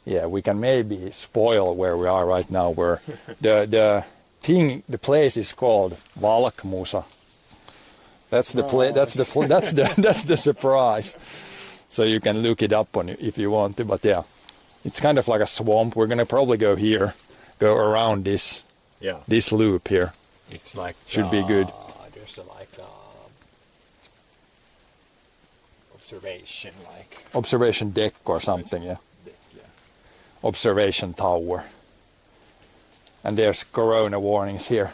Yeah, we can maybe spoil where we are right now. Where the place is called Valkmusa. That's the that's the surprise. So you can look it up on if you want to. But yeah, it's kind of like a swamp. We're gonna probably go around this loop here. It's like should be good. There's observation deck or something. Yeah. Observation tower. And there's corona warnings here.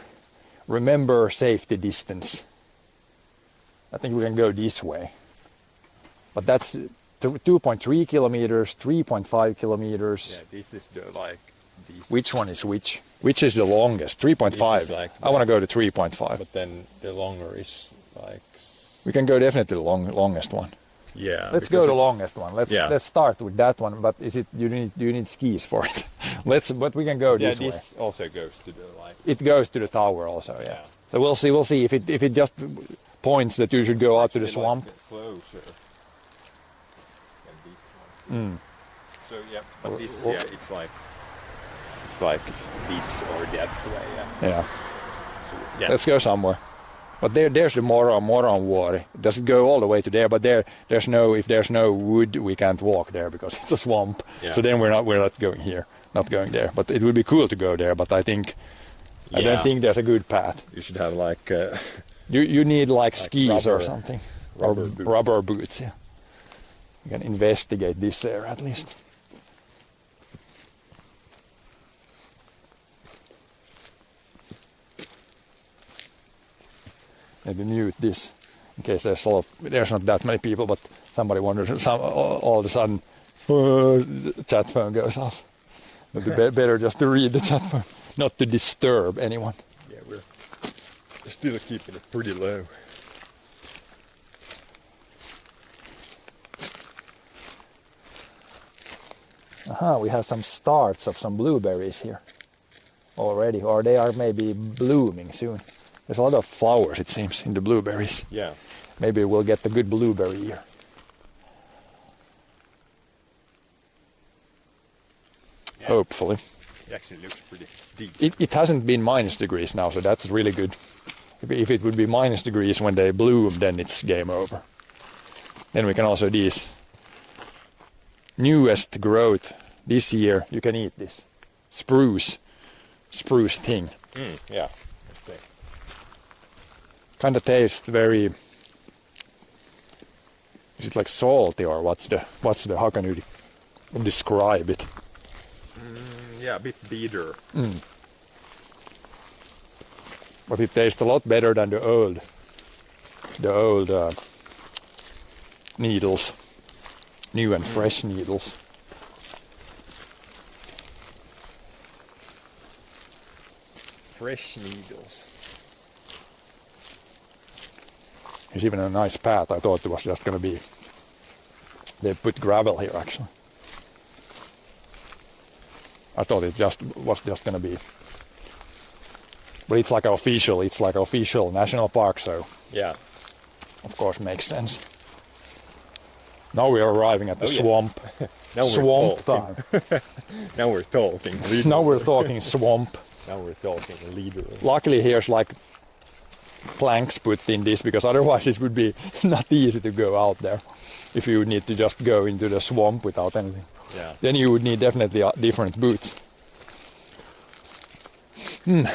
Remember safety distance. I think we can go this way. But that's 2.3 kilometers, 3.5 kilometers. Yeah, this is these. Which one is which? Which is the longest? 3.5. I want to go to 3.5. But then the longer is like... We can go definitely the longest one. Yeah. Let's go the longest one. Let's start with that one. But do you need skis for it? But we can go this way. Yeah, this also goes to the It goes to the tower also. Yeah. So we'll see if it just points that you should go out to the swamp. Closer than this one. So yeah, but this it's like this or that way. Yeah. So, yeah. Let's go somewhere. But there's the Moron water. It doesn't go all the way to there, but there's no wood, we can't walk there because it's a swamp. Yeah. So then we're not going here, not going there. But it would be cool to go there. But I don't think there's a good path. You should have like you need like skis or something, rubber boots. Yeah. You can investigate this area at least. Maybe mute this in case there's not that many people, but somebody wonders. All of a sudden, the chat phone goes off. It'd be better just to read the chat phone, not to disturb anyone. Yeah, we're still keeping it pretty low. We have some starts of some blueberries here already, or they are maybe blooming soon. There's a lot of flowers, it seems, in the blueberries. Yeah. Maybe we'll get the good blueberry year. Yeah. Hopefully. It actually looks pretty decent. It hasn't been minus degrees now, so that's really good. If it would be minus degrees when they bloom, then it's game over. Then we can also these newest growth this year. You can eat this spruce thing. Yeah. Kind of tastes very. Is it like salty or what's the? How can you describe it? Yeah, a bit bitter. But it tastes a lot better than the old needles, new and fresh needles. Fresh needles. There's even a nice path. I thought it was just going to be. They put gravel here actually. I thought it was just going to be. But it's like official national park, so yeah, of course makes sense. Now we are arriving at the swamp. Now swamp time. Now we're talking. Now we're talking swamp. Now we're talking leader. Luckily here's like planks put in this, because otherwise it would be not easy to go out there if you need to just go into the swamp without anything. Yeah. Then you would need definitely different boots. I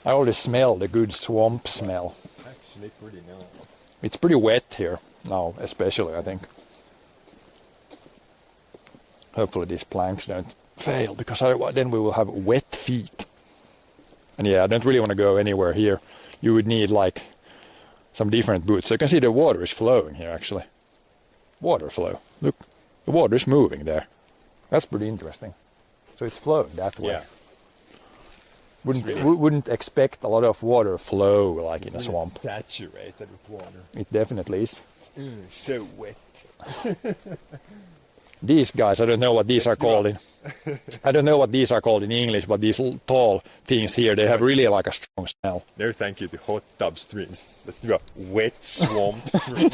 already smell the good swamp smell. Actually pretty nice. It's pretty wet here now, especially I think. Hopefully these planks don't fail, because otherwise then we will have wet feet. And yeah, I don't really want to go anywhere here. You would need like some different boots. So you can see the water is flowing here actually. Water flow. Look, the water is moving there. That's pretty interesting. So it's flowing that way. Yeah. Wouldn't expect a lot of water flow like in a swamp. Saturated with water. It definitely is. So wet. these guys, I don't know what these are called in. I don't know what these are called in English, but these tall things here, they have really like a strong smell. No, thank you to hot tub streams. Let's do a wet swamp stream.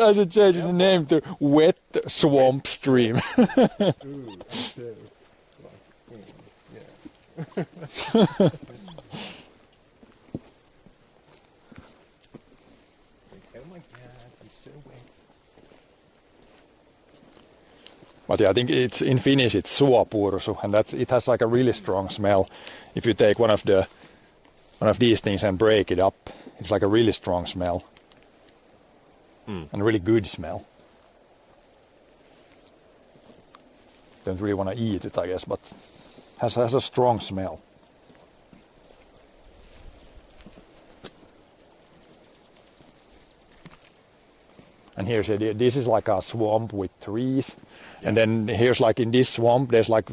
I should change the name to Wet Swamp Stream. Ooh, yeah. Oh my god, I'm so wet. But yeah, I think it's in Finnish it's suopursu, and it has like a really strong smell. If you take one of these things and break it up, it's like a really strong smell. And a really good smell. Don't really want to eat it, I guess, but has a strong smell. And here's it. This is like a swamp with trees. Yeah. And then here's like in this swamp, there's like,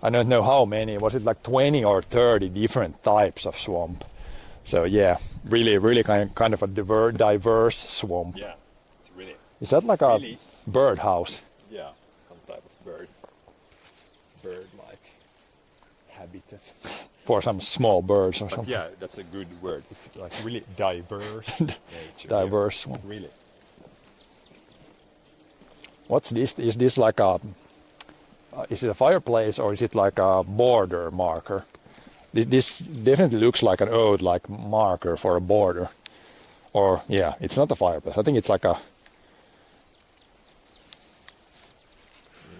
I don't know how many, was it like 20 or 30 different types of swamp. So yeah, really kind of a diverse swamp. Yeah, it's really. Is that like a birdhouse? Yeah, some type of bird-like habitat. For some small birds or but something. Yeah, that's a good word. It's like really diverse nature. Diverse swamp. Really. What's this? Is this like a? Is it a fireplace or is it like a border marker? This definitely looks like an old like marker for a border. Or yeah, it's not a fireplace. I think it's like a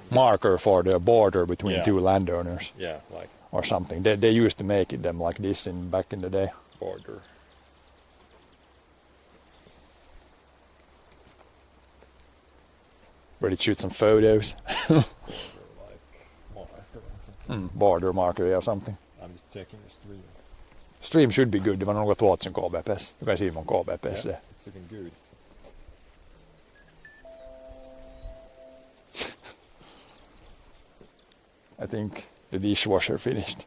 marker for the border between two landowners. Yeah, like. Or something. They used to make them like this back in the day. Border. Ready to shoot some photos. Border marker or something. I'm just checking the stream. Stream should be good. Man on något 2000 kbps. Du kan se mon kbps. Yeah, it's looking good. I think the dishwasher finished.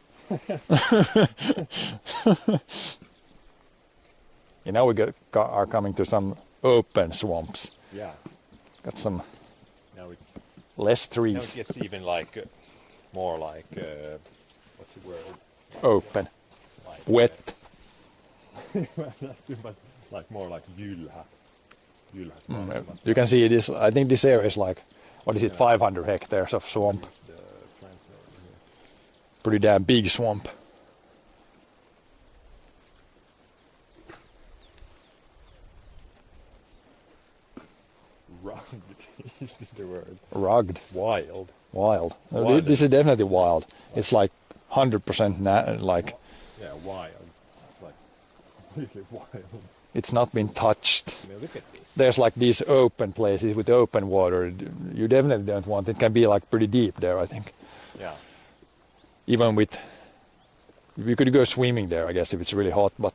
You know are coming to some open swamps. Yeah. Got some now it's less trees. Now it gets even like more like what's the word? Open. Like, wet. But like more like jylhä. You can see this. I think this area is like, what is it, 500 hectares of swamp. Pretty damn big swamp. Rugged is the word. Rugged. Wild. Wild. No, this is definitely wild. It's like 100% like. Yeah, wild. It's like really wild. It's not been touched. I mean, look at this. There's like these open places with open water. You definitely don't want it. Can be like pretty deep there, I think. Yeah. Even with, you could go swimming there, I guess, if it's really hot, but.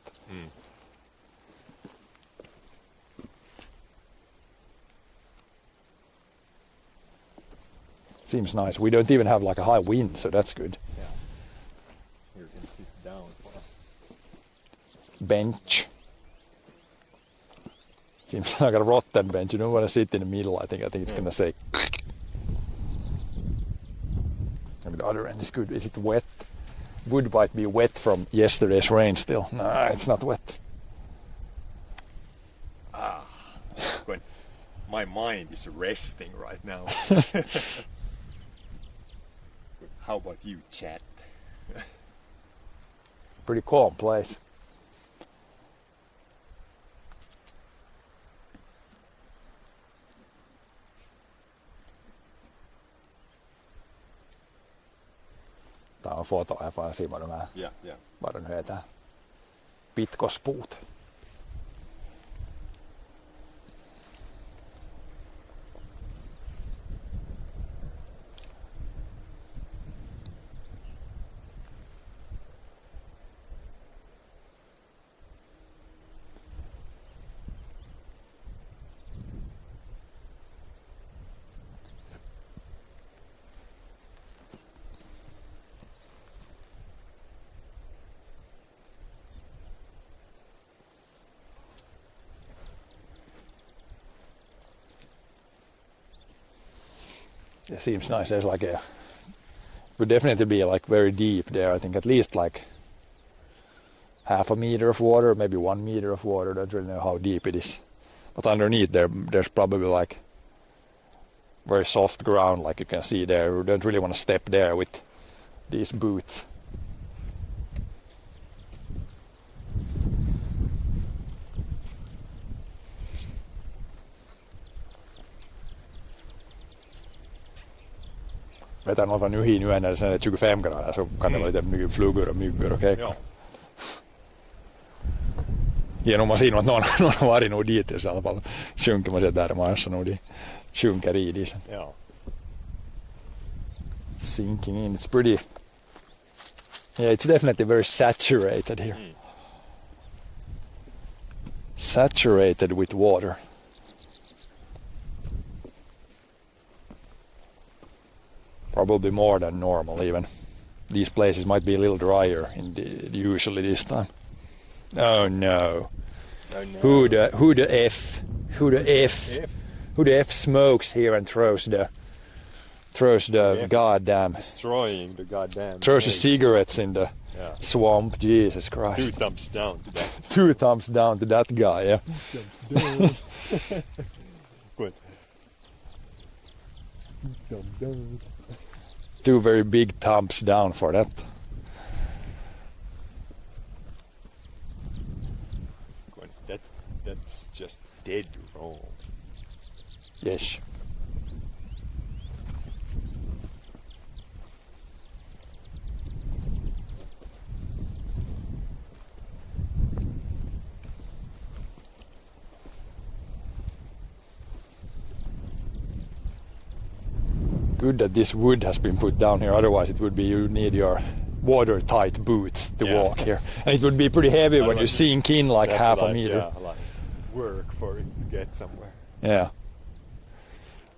Seems nice. We don't even have like a high wind, so that's good. Yeah. You can sit down for a bench. Seems like a rotten bench. You don't want to sit in the middle. I think it's gonna say. Maybe the other end is good. Is it wet? Wood might be wet from yesterday's rain still. No, it's not wet. When my mind is resting right now. How about you, chat? Pretty calm place. Tää on foto ja siinä on vähän. Yeah. Varon hyötää pitkospuut. It seems nice. There's like a, would definitely be like very deep there. I think at least like half a meter of water, maybe 1 meter of water. I don't really know how deep it is. But underneath there's probably like very soft ground, like you can see there. We don't really want to step there with these boots. Vetän otan yhin yön sen 25 grader så kan det vara lite mycket flugor och myggor och käkor. Ja. Genom att se att någon har varit nog dit i alla fall. Sjunker man sig där Mars nog de sjunker i det sen. Ja. Sinking in, it's pretty. Yeah, it's definitely very saturated here. Saturated with water. Probably more than normal even. These places might be a little drier usually this time. Oh no. Oh, no. Who the F smokes here and throws the goddamn, Destroying the goddamn throws the place. cigarettes in the Yeah. swamp. Jesus Christ. 2 thumbs down to that. 2 thumbs down to that guy, yeah. Good. 2 very big thumbs down for that. Good. That's just dead wrong. Yes. Good that this wood has been put down here, otherwise it would be you need your watertight boots to Yeah. walk here. And it would be pretty heavy when you Otherwise sink in like That's half a like, meter. Yeah, like work for it to get somewhere. Yeah.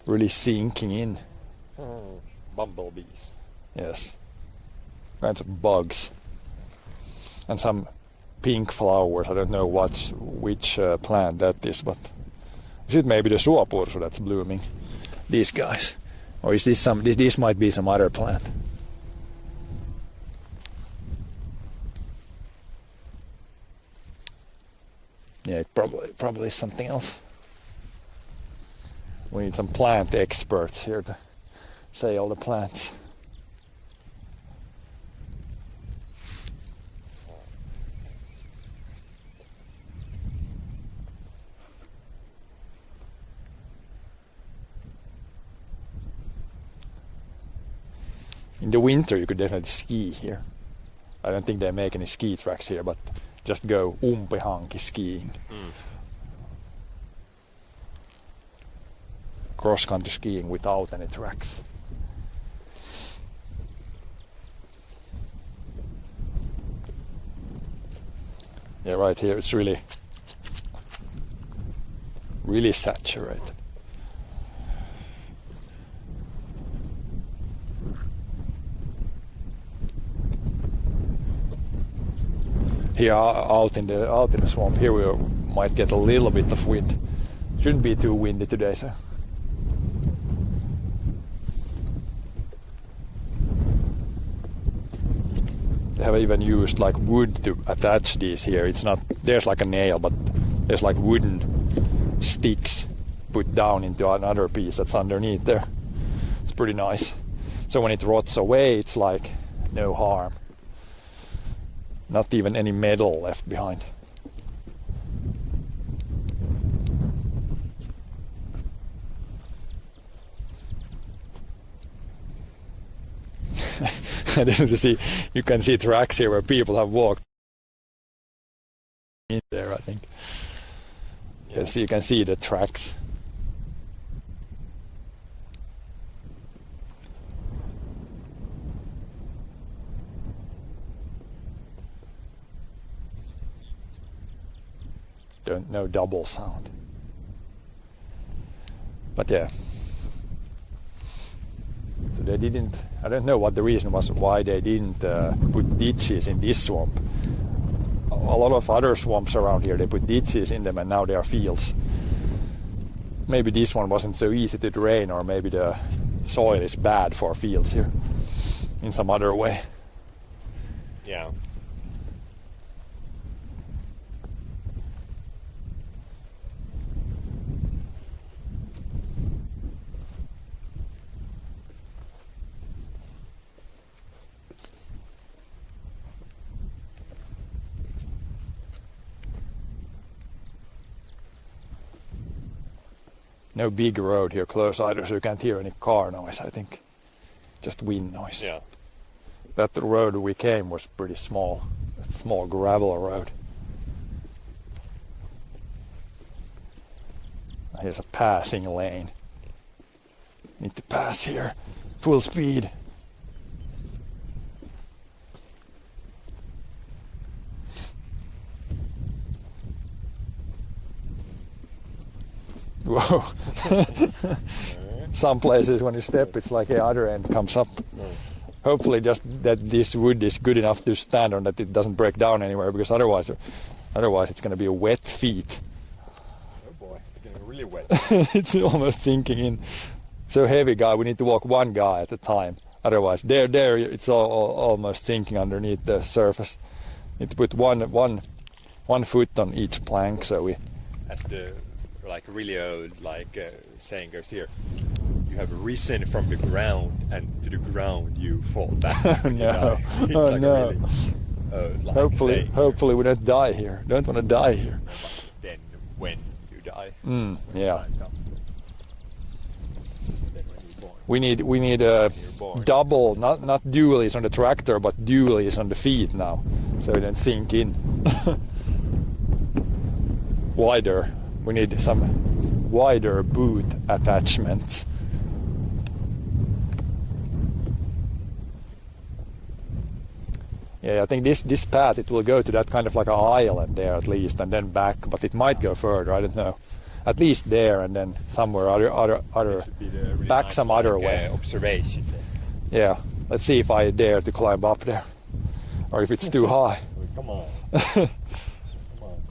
Really sinking in. Bumblebees. Yes. Kinds of bugs. And some pink flowers. I don't know which plant that is, but is it maybe the suopursu that's blooming? These guys. Or is this this might be some other plant? Yeah, it probably is something else. We need some plant experts here to say all the plants. In the winter you could definitely ski here. I don't think they make any ski tracks here, but just go umpihanki skiing. Cross-country skiing without any tracks. Yeah, right here it's really saturated. Here out in the swamp here we might get a little bit of wind. Shouldn't be too windy today, so. They have even used like wood to attach these here. It's not, there's like a nail, but there's like wooden sticks put down into another piece that's underneath there. It's pretty nice. So when it rots away, it's like no harm. Not even any metal left behind. I didn't see. You can see tracks here where people have walked in there. I think. Yes, you can see the tracks. No double sound. But yeah. So they didn't, I don't know what the reason was why they didn't put ditches in this swamp. A lot of other swamps around here, they put ditches in them and now they are fields. Maybe this one wasn't so easy to drain, or maybe the soil is bad for fields here in some other way. Yeah. No big road here close either, so you can't hear any car noise, I think. Just wind noise. Yeah. That the road we came was pretty small. A small gravel road. Here's a passing lane. Need to pass here. Full speed. Whoa. Some places when you step it's like the other end comes up. Hopefully just that this wood is good enough to stand on, that it doesn't break down anywhere, because otherwise it's going to be a wet feet. Oh boy, it's getting really wet. It's almost sinking in. So heavy guy, we need to walk one guy at a time. Otherwise, there, it's almost sinking underneath the surface. Need to put one foot on each plank, so we. As the really old saying goes here, you have risen from the ground, and to the ground you fall back. When you die. It's Oh no! Really, hopefully we don't die here. Don't want to die here. Then when you die. Yeah. When you're born. We need double, not dualies on the tractor, but dualies on the feet now, so it doesn't sink in. Wider. We need some wider boot attachments. Yeah, I think this path, it will go to that kind of like an island there at least, and then back, but it might go further, I don't know. At least there, and then somewhere other Really back nice, some other way. Observation. Yeah, let's see if I dare to climb up there, or if it's too high. Come on. Come on,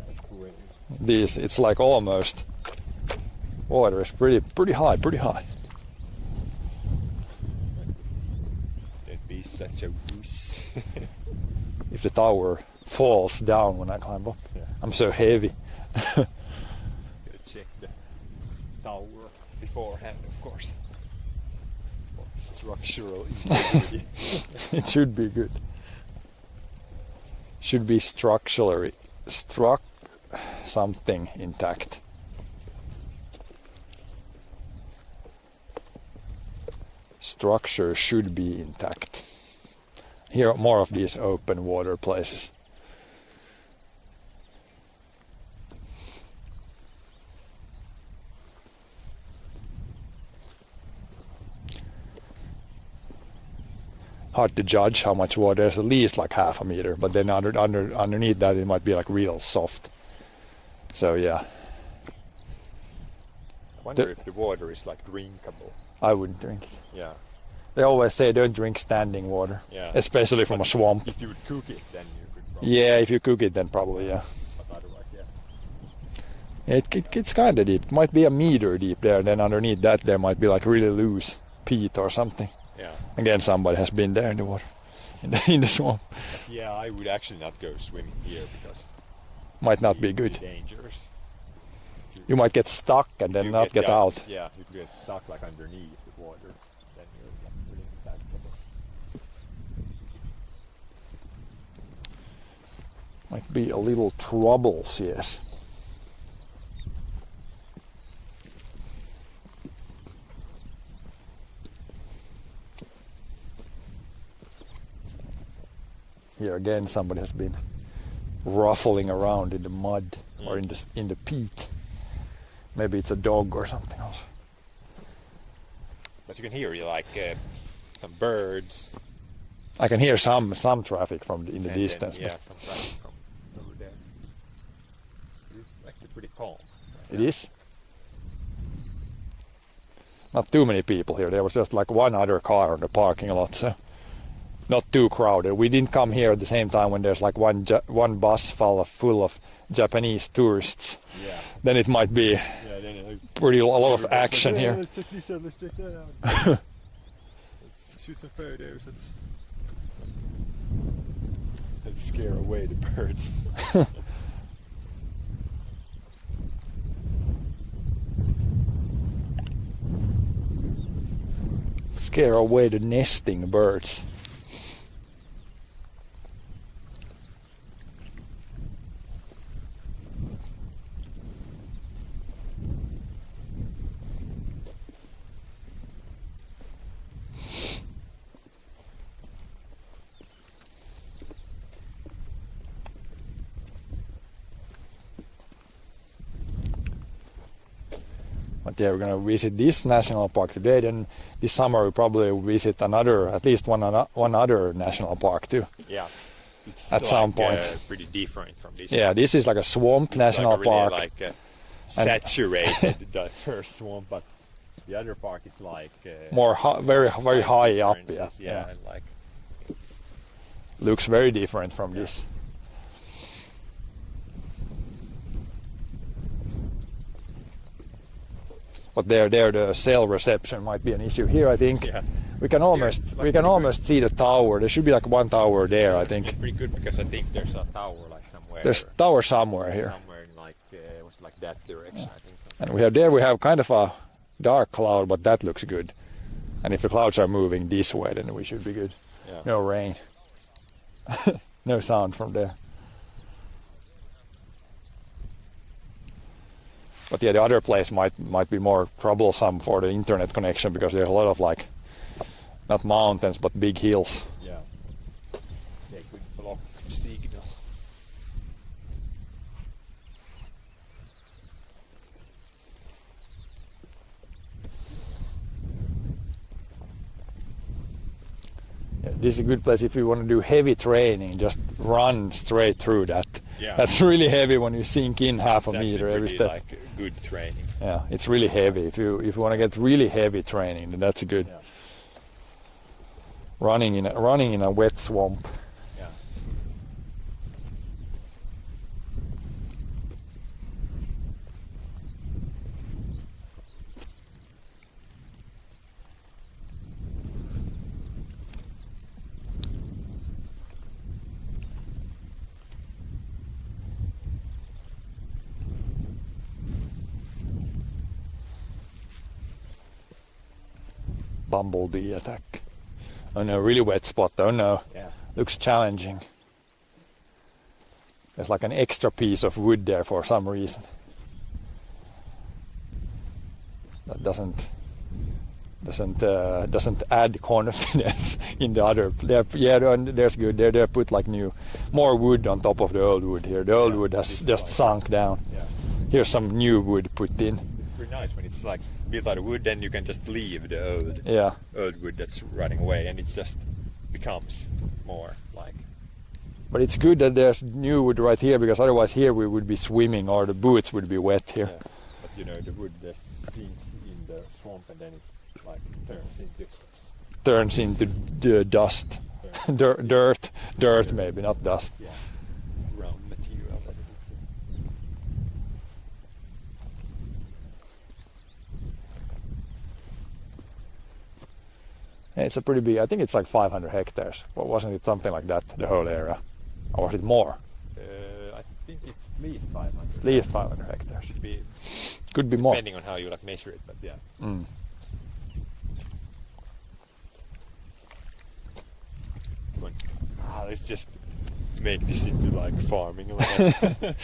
guys. It's like almost, water is pretty high. Don't be such a goose. If the tower falls down when I climb up, Yeah. I'm so heavy. Gotta check the tower beforehand, of course. For structural integrity. It should be good. Should be something intact. Structure should be intact. Here are more of these open water places. Hard to judge how much water. There's at least like half a meter, but then underneath that it might be like real soft. So yeah. I wonder if the water is like drinkable. I wouldn't drink it. Yeah. They always say don't drink standing water, Yeah. especially from a swamp. If you would cook it, then you could probably. Yeah, if you cook it, then probably, yeah. But otherwise, yeah. It's kind of deep. It might be a meter deep there, and then underneath that there might be like really loose peat or something. Yeah. Again, somebody has been there in the water, in the swamp. Yeah, I would actually not go swimming here because Might not be it would good. dangerous. You might get stuck and then not get out. Yeah, if you get stuck like underneath the water, then you're like really impactable. Might be a little troubles, yes. Here again, somebody has been ruffling around in the mud or in the peat. Maybe it's a dog or something else. But you can hear like some birds. I can hear some traffic from in the and distance. Then, yeah, but some traffic from over there. It's actually pretty calm. it is. Not too many people here. There was just like one other car in the parking lot, so not too crowded. We didn't come here at the same time when there's like one bus full of Japanese tourists. Yeah. Then it might be Yeah, then pretty a lot of everybody's action like, here. Let's check this out. Let's check that out. shoot some photos. Let's scare away the birds. Scare away the nesting birds. But yeah, we're gonna visit this national park today. Then this summer we probably will visit at least one other national park too. Yeah. It's At some point. Pretty different from this. Yeah, this is like a swamp national like park. Like a saturated diverse swamp, but the other park is like More very high up. differences, Yeah. and like Looks very different from this. But there the cell reception might be an issue. Here I think yeah. we can almost like pretty almost see the tower. There should be like one tower there, I think. It's pretty good because I think there's a tower like somewhere. There's a tower somewhere here. Somewhere in like it was like that direction, I think. And we have kind of a dark cloud, but that looks good. And if the clouds are moving this way, then we should be good. Yeah. No rain. No sound from there. But yeah, the other place might be more troublesome for the internet connection because there's a lot of like, not mountains, but big hills. Yeah. They could block signal. Yeah, this is a good place if you want to do heavy training. Just run straight through that. Yeah. That's really heavy when you sink in half It's a meter actually every pretty, step. like good training. Yeah, it's really heavy. If you want to get really heavy training, then that's good. Yeah. Running in a wet swamp. Yeah. Bumblebee attack. Oh no, really wet spot. Oh no, Yeah. looks challenging. There's like an extra piece of wood there for some reason. That doesn't add confidence in the other. There's good. They put like more wood on top of the old wood here. The old wood has just sunk down. Yeah. Here's some new wood put in. It's pretty nice when it's like built out of wood, then you can just leave the old wood that's rotting away, and it just becomes more like. But it's good that there's new wood right here, because otherwise here we would be swimming or the boots would be wet here. Yeah. But you know, the wood just sinks in the swamp, and then it like turns into The dust. Dirt maybe, not dust. yeah, round material that it is. It's a pretty big, I think it's like 500 hectares. But wasn't it something like that, the whole area? Or was it more? I think it's at least 500. At least 500 hectares. Could be more. Depending on how you like measure it, but yeah. Mm. Let's just make this into like farming land.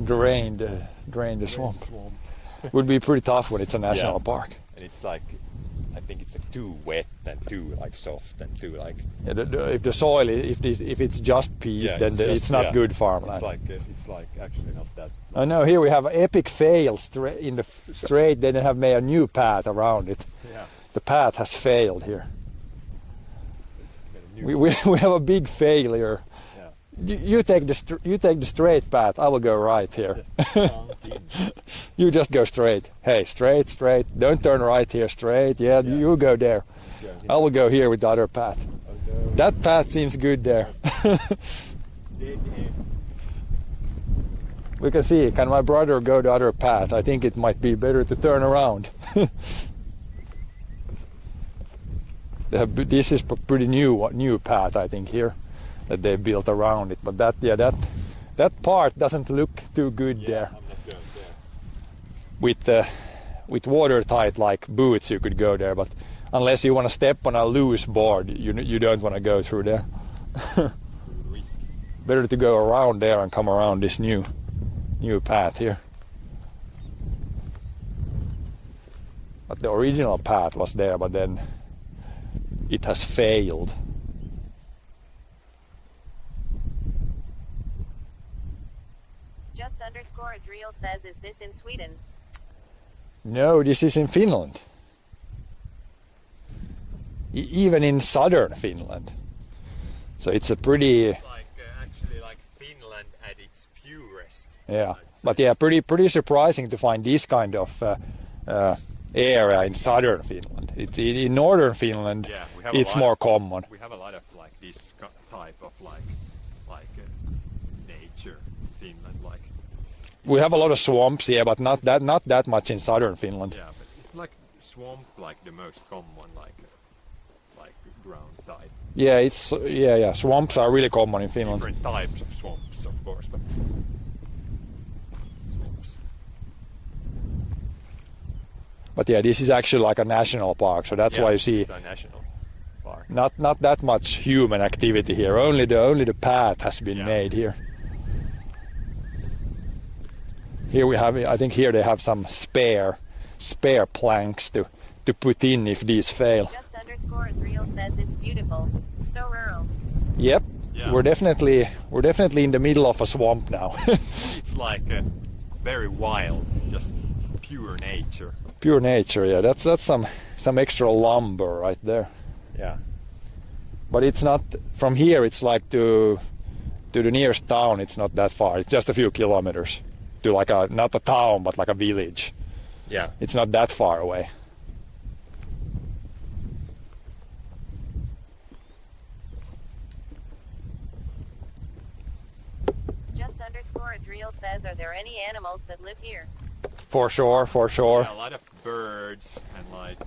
Drain the swamp. Would be pretty tough when it's a national Yeah. park. And it's like, I think it's like too wet and too like soft and too like. Yeah, if the soil, if it's just peat, Yeah, then it's not yeah. good farmland. It's like actually not that. I know here we have an epic fail in the straight. They have made a new path around it. Yeah. The path has failed here. We have a big failure. Yeah. You take the straight path. I will go right here. You just go straight. Hey, straight. Don't turn right here. Straight. Yeah. You go there. I will go here with the other path. That path seems good there. We can see. Can my brother go the other path? I think it might be better to turn around. This is pretty new path, I think, here that they built around it. But that part doesn't look too good there. I'm not going there. With watertight like boots, you could go there, but unless you want to step on a loose board, you don't want to go through there. Risk. Better to go around there and come around this new path here. But the original path was there, but then it has failed. Just_Adriel says, is this in Sweden? No, this is in Finland. Even in southern Finland. So it's a pretty... It's like actually like Finland at its purest. Yeah, but yeah, pretty surprising to find this kind of area in southern Finland. In northern Finland, Yeah, we have it's more common. We have a lot of like this type of nature in Finland, like. We have a lot of swamps, yeah, but not that much in southern Finland. Yeah, but it's like swamp, like the most common, like ground type. Yeah, swamps are really common in Finland. Different types of swamps, of course, but swamps. But yeah, this is actually like a national park, so that's why you see It's a national park. not that much human activity here. Only the path has been made here. Here we have, I think here they have some spare planks to put in if these fail. Just_Adriel says it's beautiful. So rural. Yep. Yeah. We're definitely in the middle of a swamp now. It's like very wild, just pure nature. Pure nature, yeah. That's some extra lumber right there. Yeah. But it's not from here. It's like to the nearest town. It's not that far. It's just a few kilometers to like not a town but like a village. Yeah. It's not that far away. Just_Adriel says, are there any animals that live here? For sure. Yeah, a lot of birds and like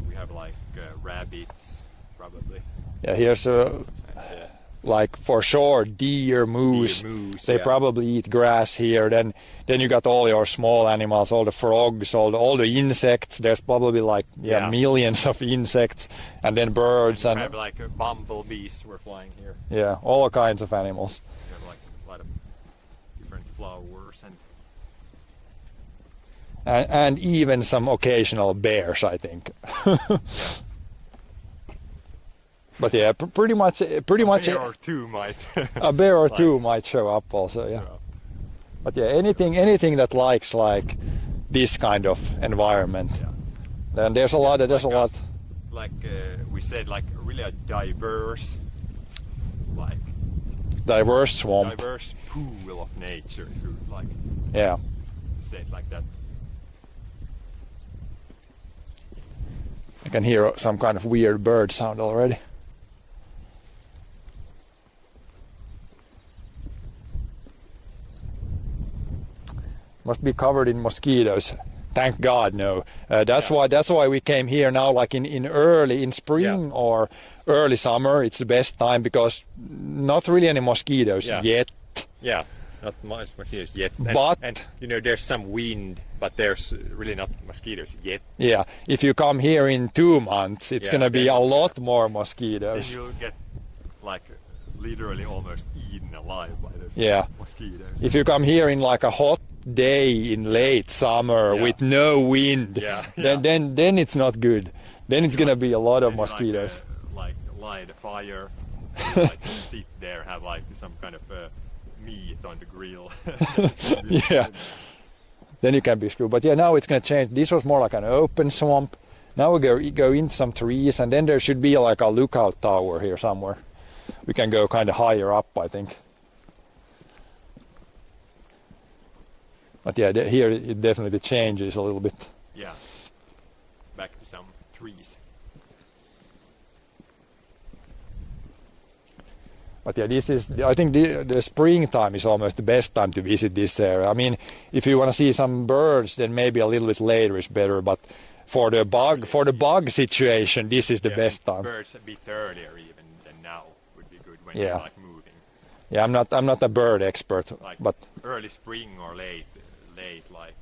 we have like rabbits probably. Yeah, here's And, like for sure deer, moose. moose, They yeah. probably eat grass here. Then you got all your small animals, all the frogs, all the insects. There's probably like Yeah. millions of insects, and then birds we and have like bumblebees were flying here. yeah, all kinds of animals. We have like a lot of different flowers And even some occasional bears, I think. But yeah, pretty much bear or two might. a bear or two might show up also. Yeah. So, But yeah, anything that likes like this kind of environment, yeah. then there's a lot. Like we said, like really a diverse, like Diverse swamp. diverse pool of nature. If you like Yeah. say it like that. I can hear some kind of weird bird sound already. Must be covered in mosquitoes. Thank God, no. That's why we came here now, like in spring or early summer. It's the best time because not really any mosquitoes yet. Yeah, not much mosquitoes yet. And you know, there's some wind, but there's really not mosquitoes yet. Yeah, if you come here in 2 months, it's gonna be then a it's lot more Then mosquitoes. you'll get like literally almost eaten alive by those mosquitoes. If you come here in like a hot day in late summer with no wind, then it's not good. Then it's gonna be a lot of mosquitoes. Like light a fire, like sit there, have like some kind of meat on the grill. Yeah. Then you can be screwed. But yeah, now it's gonna change. This was more like an open swamp. Now we go into some trees, and then there should be like a lookout tower here somewhere. We can go kind of higher up, I think. But yeah, here it definitely changes a little bit. Yeah. Back to some trees. But yeah, I think the springtime is almost the best time to visit this area. I mean, if you want to see some birds, then maybe a little bit later is better. But for the bug situation, this is the best time. Birds a bit earlier even than now would be good when Yeah. they're like moving. Yeah, I'm not a bird expert, Like but early spring or late like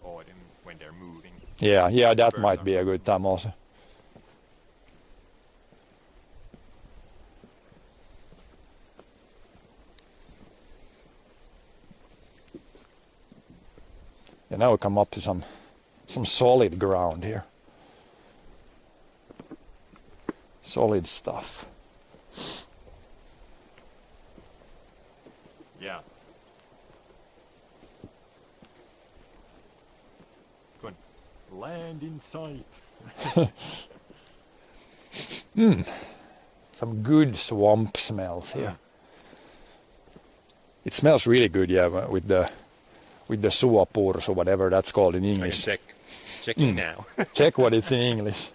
autumn when they're moving. yeah, that Birds might are be a good time also. And now we come up to some solid ground here. Solid stuff. Yeah. Good. Land in sight. Some good swamp smells here. It smells really good, yeah, with the suopurs or whatever that's called in I can English. checking now. Check what it's in English.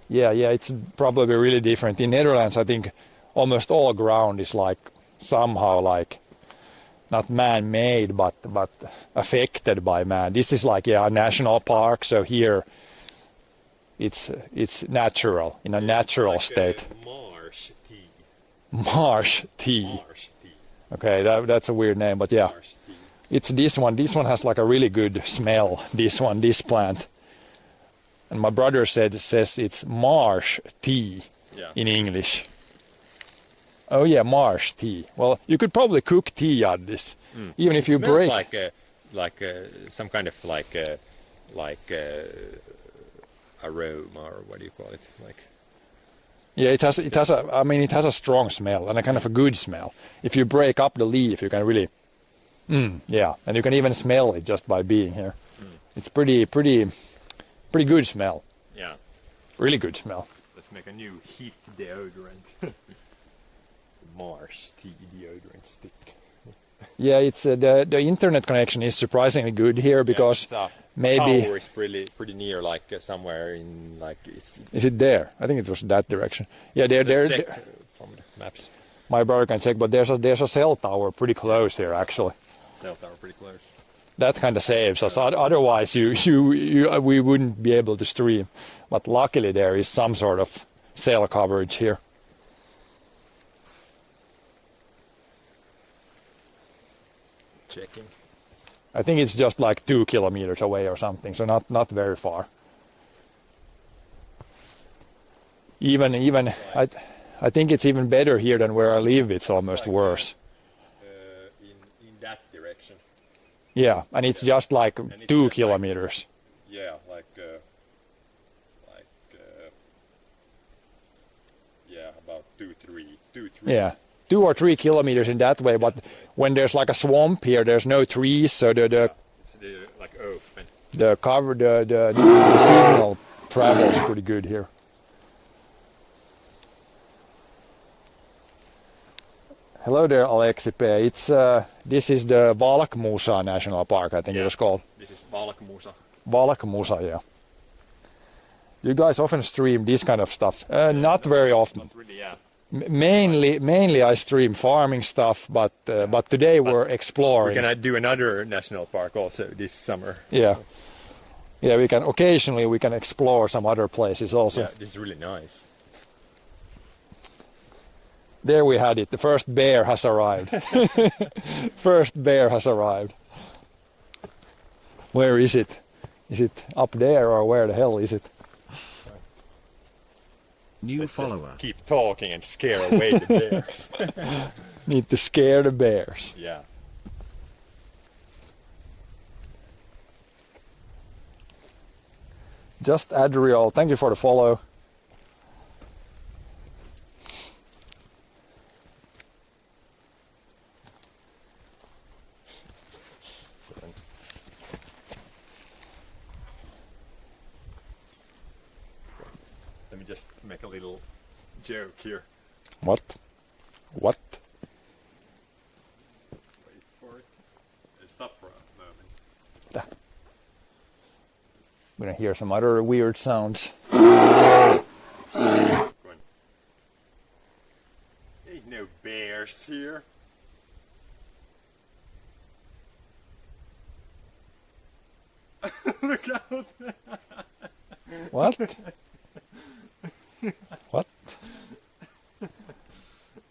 Yeah, it's probably really different. In Netherlands, I think almost all ground is like somehow like not man-made, but affected by man. This is like a national park, so here it's natural, in a natural like, state. Marsh Tea. Marsh Tea. Marsh Tea. Okay, that's a weird name, but yeah, Marsh Tea. it's this one. This one has like a really good smell. This plant. And my brother says it's Marsh Tea Yeah. in English. Oh yeah, Marsh Tea. Well, you could probably cook tea out of this, even if you It smells break. like some kind of like aroma, or what do you call it? Like Yeah, it has a strong smell and a kind of a good smell. If you break up the leaf, you can really, yeah, and you can even smell it just by being here. It's pretty good smell. yeah. Really good smell. Let's make a new heat deodorant. Marsh Tea deodorant stick. Yeah, it's the internet connection is surprisingly good here because maybe tower is pretty near, like somewhere in like it's. is it there? I think it was that direction. Yeah, Let's check from the maps. my brother can check, but there's a cell tower pretty close here actually. Cell tower pretty close. That kind of saves us. Otherwise, we wouldn't be able to stream. But luckily, there is some sort of cell coverage here. Checking. I think it's just like 2 kilometers away or something, so not very far. Even I think it's even better here than where I live. It's almost worse. In that direction. Yeah, and it's just like it's 2 just kilometers. Yeah, yeah, about 2, 3. Yeah, 2 or 3 kilometers in that way. But when there's like a swamp here, there's no trees, so It's like open. the cover the seasonal travel is pretty good here. Hello there, Alexipe. It's this is the Valkmusa National Park, I think it was called. This is Valkmusa. Valkmusa, yeah. You guys often stream this kind of stuff. Not very often. Not really, yeah. Mainly I stream farming stuff, but today we're exploring. We're gonna do another national park also this summer. Yeah, we can occasionally explore some other places also. Yeah, this is really nice. There we had it. The first bear has arrived. First bear has arrived. Where is it? Is it up there or where the hell is it? New Let's follower. just keep talking and scare away the bears. Need to scare the bears. Yeah. Just Adriel, thank you for the follow. Let me just make a little joke here. What? Wait for it. Stop for a moment. We're gonna hear some other weird sounds. Go on. Ain't no bears here. What? What?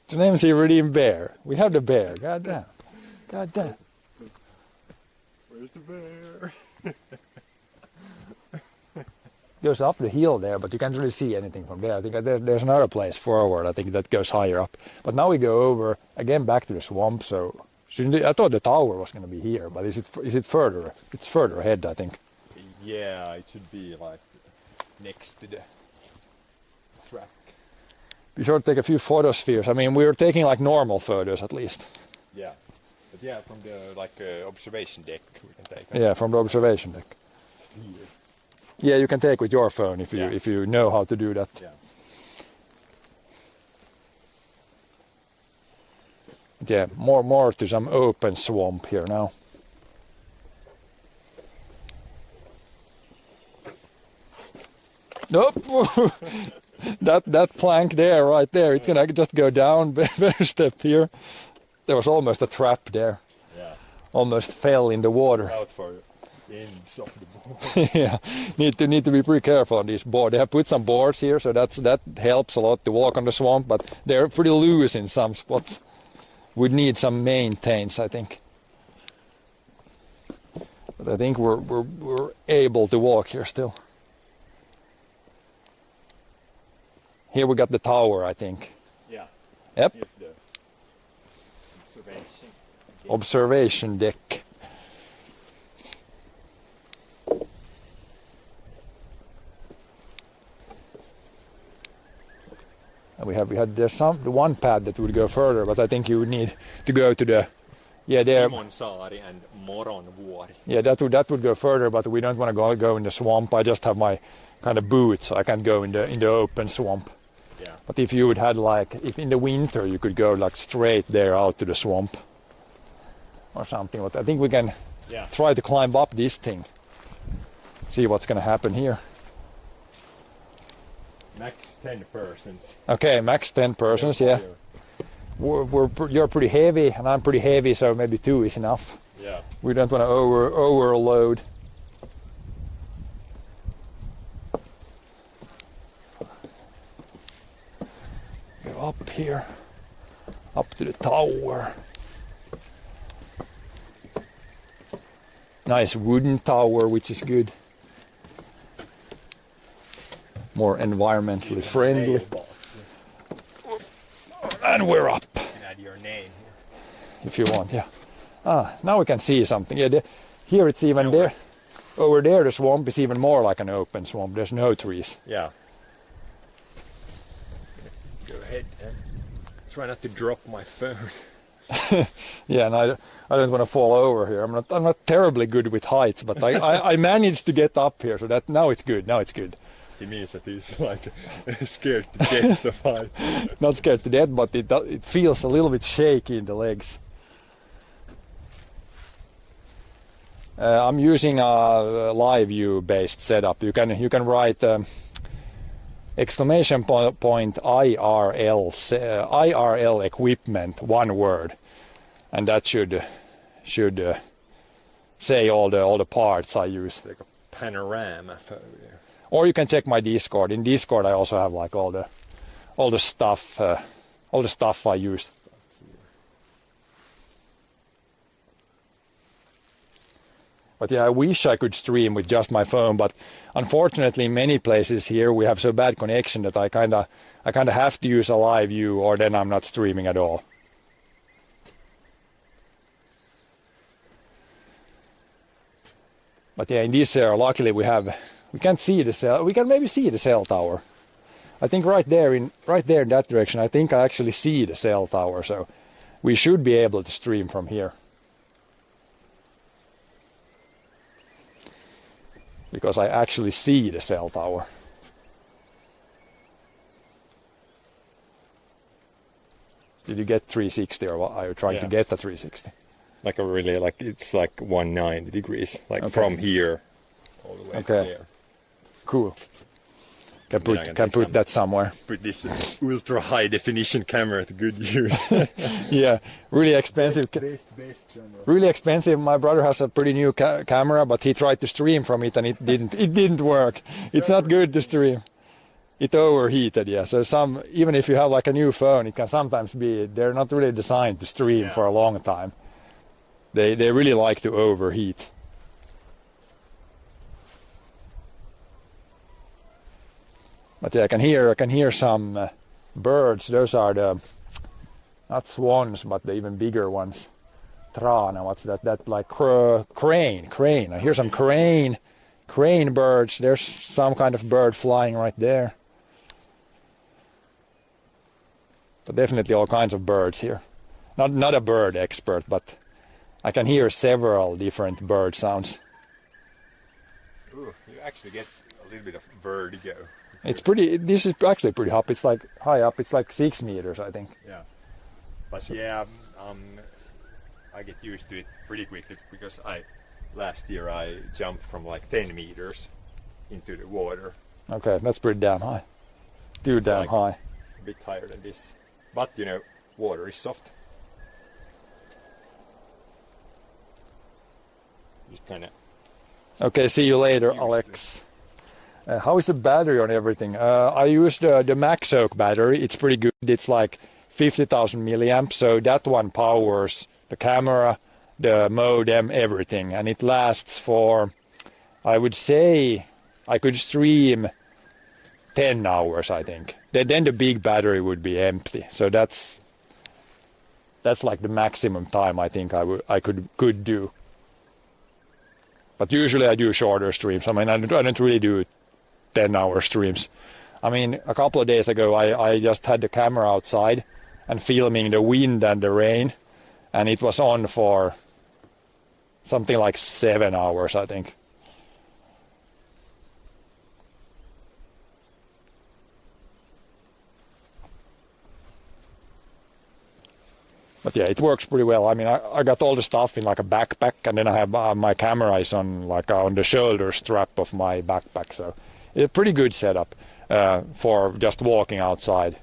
The name's Iridium Bear. We have the bear. God damn. God damn. Where's the bear? Goes up the hill there, but you can't really see anything from there. I think there's another place forward. I think that goes higher up. But now we go over again back to the swamp. So I thought the tower was going to be here, but is it further? It's further ahead, I think. Yeah, it should be like next to the track. Be sure to take a few photospheres. I mean, we were taking like normal photos at least. Yeah, but yeah, from the observation deck we can take. Yeah, from the observation deck. Here. Yeah, you can take with your phone if Yeah. you know how to do that. Yeah. Yeah, more to some open swamp here now. Nope. that plank there, right there, it's gonna just go down. Better step here. There was almost a trap there. Yeah. Almost fell in the water. Out for ends of the board. Yeah, need to be pretty careful on this board. They have put some boards here, so that helps a lot to walk on the swamp. But they're pretty loose in some spots. Would need some maintenance, I think. But I think we're able to walk here still. Here we got the tower, I think. Yeah. Yep. Here's the observation. Observation deck. And we had there's the one path that would go further, but I think you would need to go to the there. Simonsaari and Moronvuori. Yeah, that would go further, but we don't want to go in the swamp. I just have my kind of boots, so I can't go in the open swamp. Yeah. But if you would had if in the winter you could go like straight there out to the swamp or something. But I think we can try to climb up this thing. See what's gonna happen here. Max 10 persons. Okay, max 10 persons. Yeah. You're pretty heavy and I'm pretty heavy, so maybe 2 is enough. Yeah. We don't want to overload. Go up here, up to the tower. Nice wooden tower, which is good. More environmentally friendly. And we're up. You can add your name here. If you want, yeah. Now we can see something. Yeah, here it's even there. Over there, the swamp is even more like an open swamp. There's no trees. Yeah. Go ahead and try not to drop my phone. Yeah, and I don't want to fall over here. I'm not terribly good with heights, but I managed to get up here, so that now it's good. Now it's good. He means that he's like scared to death of heights. Not scared to death, but it feels a little bit shaky in the legs. I'm using a live view based setup. You can write exclamation point IRL equipment, one word, and that should say all the parts I use. Like a panorama photo. Or you can check my Discord. In Discord, I also have like all the stuff I use. But yeah, I wish I could stream with just my phone, but unfortunately, in many places here we have so bad connection that I kind of have to use a live view, or then I'm not streaming at all. But yeah, in this area, luckily we can't see the cell. We can maybe see the cell tower. I think right there in that direction, I think I actually see the cell tower, so we should be able to stream from here. Because I actually see the cell tower. Did you get 360, or are you trying to get the 360? Like it's like 190 degrees, like Okay. from here all the way to there. Cool. Can Then I put take some- that somewhere. Put this ultra high definition camera to good use. Yeah, really expensive. Best camera. Really expensive. My brother has a pretty new camera, but he tried to stream from it and it didn't work. It's not good to stream. It overheated, yeah. So even if you have like a new phone, it can sometimes be, they're not really designed to stream Yeah. for a long time. They really like to overheat. But yeah, I can hear some birds. Those are the, not swans, but the even bigger ones. Trana, what's that? That like crane. I hear some crane birds. There's some kind of bird flying right there. But definitely all kinds of birds here. Not a bird expert, but I can hear several different bird sounds. Ooh, you actually get a little bit of vertigo. This is actually pretty up. It's like high up. It's like 6 meters, I think. Yeah. But yeah, I get used to it pretty quickly because last year I jumped from like 10 meters into the water. Okay, that's pretty damn high. Too damn like- high. A bit higher than this. But you know, water is soft. Just kind of. Okay, see you later, Used to. Alex. How is the battery on everything? I used the MaxOak battery. It's pretty good. It's like 50,000 milliamps, so that one powers the camera, the modem, everything, and it lasts for, I would say, I could stream 10 hours, I think. Then the big battery would be empty. So that's like the maximum time I think I could do. But usually I do shorter streams. I mean, I don't really do 10-hour streams. I mean, a couple of days ago, I just had the camera outside and filming the wind and the rain, and it was on for something like 7 hours, I think. But yeah, it works pretty well. I mean, I got all the stuff in like a backpack, and then I have my camera is on the shoulder strap of my backpack. So it's a pretty good setup for just walking outside.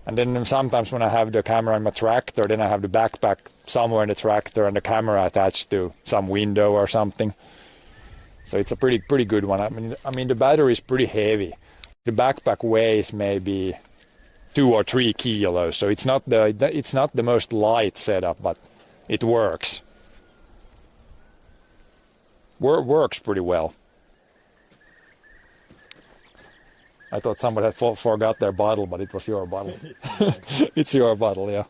And then sometimes when I have the camera in my tractor, then I have the backpack somewhere in the tractor and the camera attached to some window or something. So it's a pretty good one. I mean the battery is pretty heavy. The backpack weighs maybe 2 or 3 kilos, so it's not the most light setup, but it works. Works pretty well. I thought somebody had forgot their bottle, but it was your bottle. It's your bottle, yeah.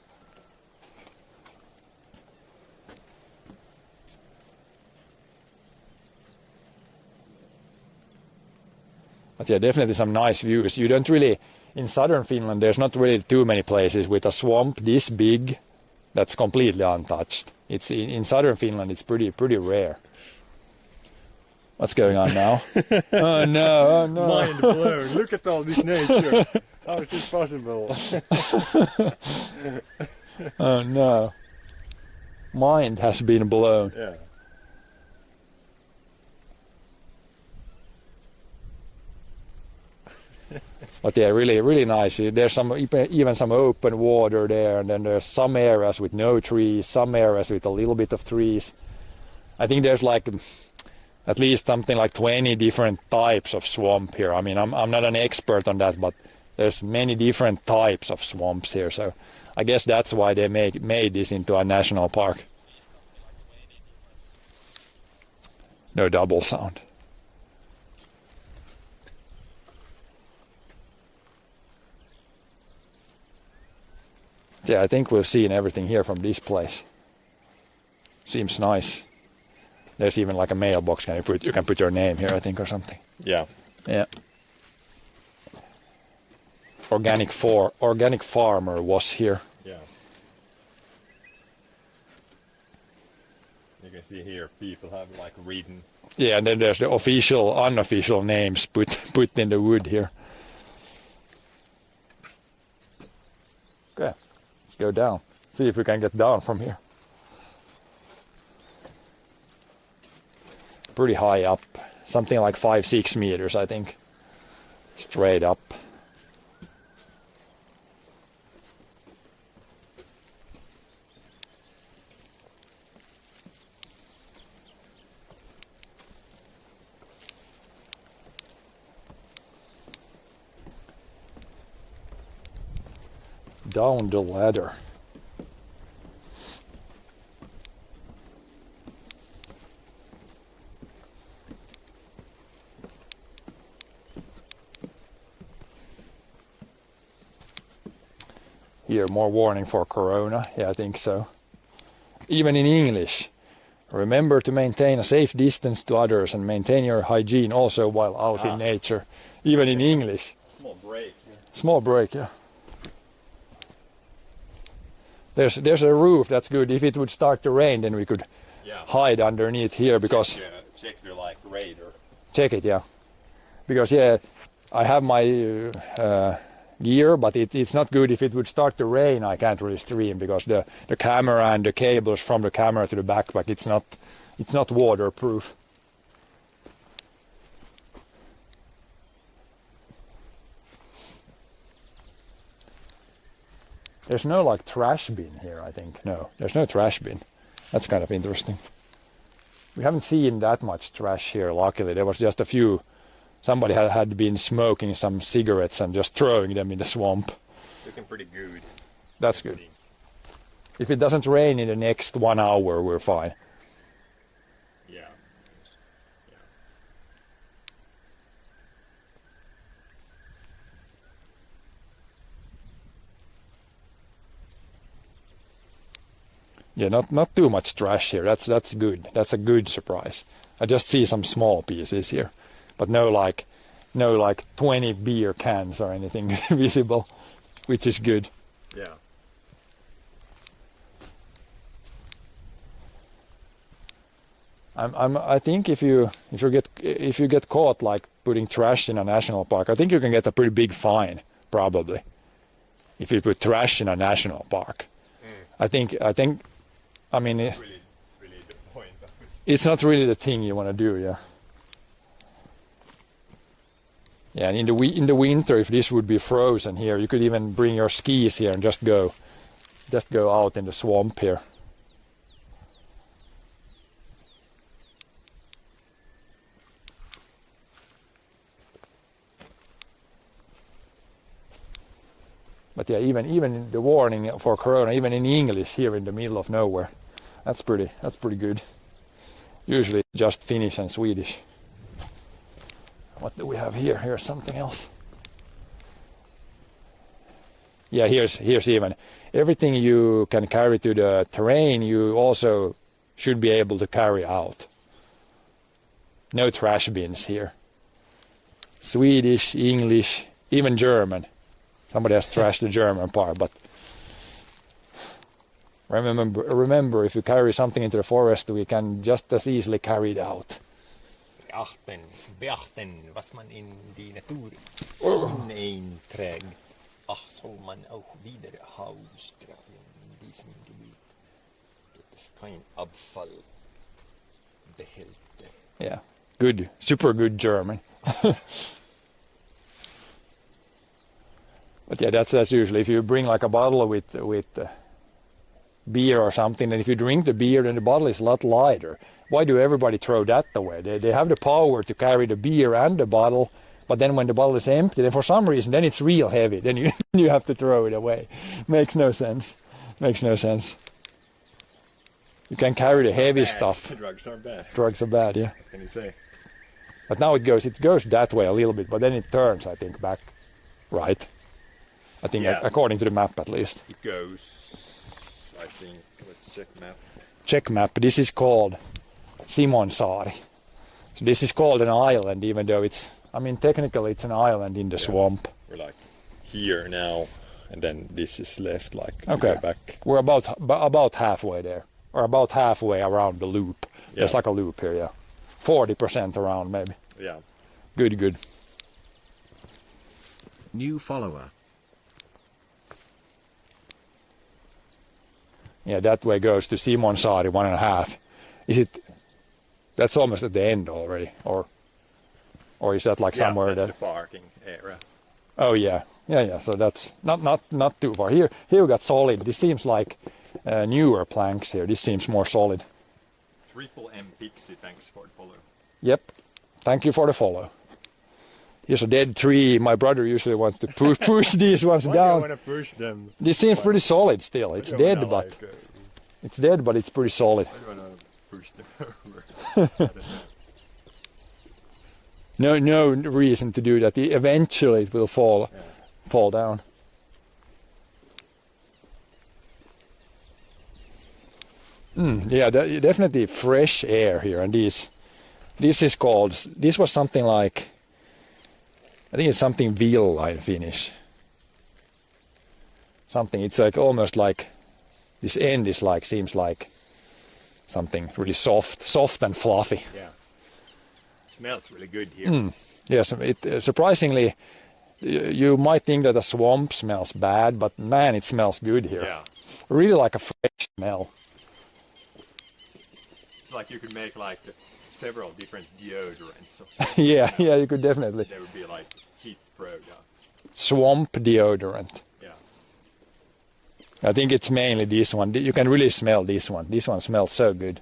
But yeah, definitely some nice views. You don't really, in southern Finland, there's not really too many places with a swamp this big that's completely untouched. It's in southern Finland, it's pretty rare. What's going on now? Oh no! Mind blown. Look at all this nature. How is this possible? Oh no! Mind has been blown. Yeah. But yeah, really nice. There's even some open water there, and then there's some areas with no trees, some areas with a little bit of trees. I think there's like at least something like 20 different types of swamp here. I mean, I'm not an expert on that, but there's many different types of swamps here. So I guess that's why they made this into a national park. No double sound. Yeah, I think we've seen everything here from this place. Seems nice. There's even like a mailbox. You can put your name here, I think, or something. Yeah. Yeah. Organic farmer was here. Yeah. You can see here people have like written. Yeah, and then there's the official, unofficial names put in the wood here. Okay, let's go down. See if we can get down from here. Pretty high up, something like 5-6 meters, I think. straight up. Down the ladder. Here, more warning for corona. Yeah, I think so. Even in English. Remember to maintain a safe distance to others and maintain your hygiene also while out in nature. Even in English. Small break. Small break, yeah. There's a roof, that's good. If it would start to rain, then we could hide underneath here because... Check the like radar. Check it, yeah. Because, yeah, I have my gear, but it's not good if it would start to rain. I can't really stream because the camera and the cables from the camera to the backpack, it's not waterproof. There's no like trash bin here, I think. No, there's no trash bin. That's kind of interesting. We haven't seen that much trash here, luckily. There was just a few. Somebody had been smoking some cigarettes and just throwing them in the swamp. It's looking pretty good. That's good. If it doesn't rain in the next 1 hour, we're fine. Yeah. Yeah, not too much trash here. That's good. That's a good surprise. I just see some small pieces here, but no like 20 beer cans or anything visible, which is good. Yeah. I think if you get caught like putting trash in a national park, I think you can get a pretty big fine probably. If you put trash in a national park, I think. I mean, Really the point. it's not really the thing you want to do, yeah. Yeah, and in the winter, if this would be frozen here, you could even bring your skis here and just go out in the swamp here. But yeah, even the warning for corona, even in English here in the middle of nowhere, that's pretty good. Usually just Finnish and Swedish. What do we have here? Here's something else. Yeah, here's even everything you can carry to the terrain. You also should be able to carry out. No trash bins here. Swedish, English, even German. Somebody has trashed the German part, but remember, if you carry something into the forest, we can just as easily carry it out. Beachten, was man in die Natur hineinträgt. Ach, soll man auch wieder austragen in diesem Gebiet. Gibt es kein Abfallbehälter. Yeah, good, super good German. But yeah, that's usually if you bring like a bottle with beer or something, and if you drink the beer, then the bottle is a lot lighter. Why do everybody throw that away? They have the power to carry the beer and the bottle, but then when the bottle is empty, then for some reason, then it's real heavy. Then you have to throw it away. Makes no sense. Makes no sense. You can carry the heavy stuff. Drugs are bad. Drugs are bad, yeah. What can you say? But now it goes that way a little bit, but then it turns, I think, back right. I think according to the map at least. It goes, I think, let's check map. Check map. This is called Simonsaari. So this is called an island, even though technically it's an island in the swamp. We're like here now, and then this is left like okay. Go back. We're about halfway there, or about halfway around the loop. Yeah. There's like a loop here, yeah. 40% around maybe. Yeah. Good. New follower. Yeah, that way goes to Simonsaari 1.5. Is it? That's almost at the end already, or is that like somewhere that's that? the park. parking area. Oh yeah. So that's not too far. Here we got solid. This seems like newer planks here. This seems more solid. Triple M Pixie, thanks for the follow. Yep. Thank you for the follow. Here's a dead tree. My brother usually wants to push these ones Why do you down. want to push them? This seems pretty solid still. It's dead, but it's dead, but it's pretty solid. I don't want to push them over. No reason to do that. Eventually it will fall down. Yeah, definitely fresh air here. And this was something like, I think it's something veal line finish. Something, it's like almost like, this end is like, seems like something really soft and fluffy. Yeah. Smells really good here. Yes, surprisingly, you might think that a swamp smells bad, but man, it smells good here. Yeah. Really like a fresh smell. It's like you could make like several different deodorants. Yeah, you could definitely. They would be like heat products. Swamp deodorant. Yeah. I think it's mainly this one. You can really smell this one. This one smells so good.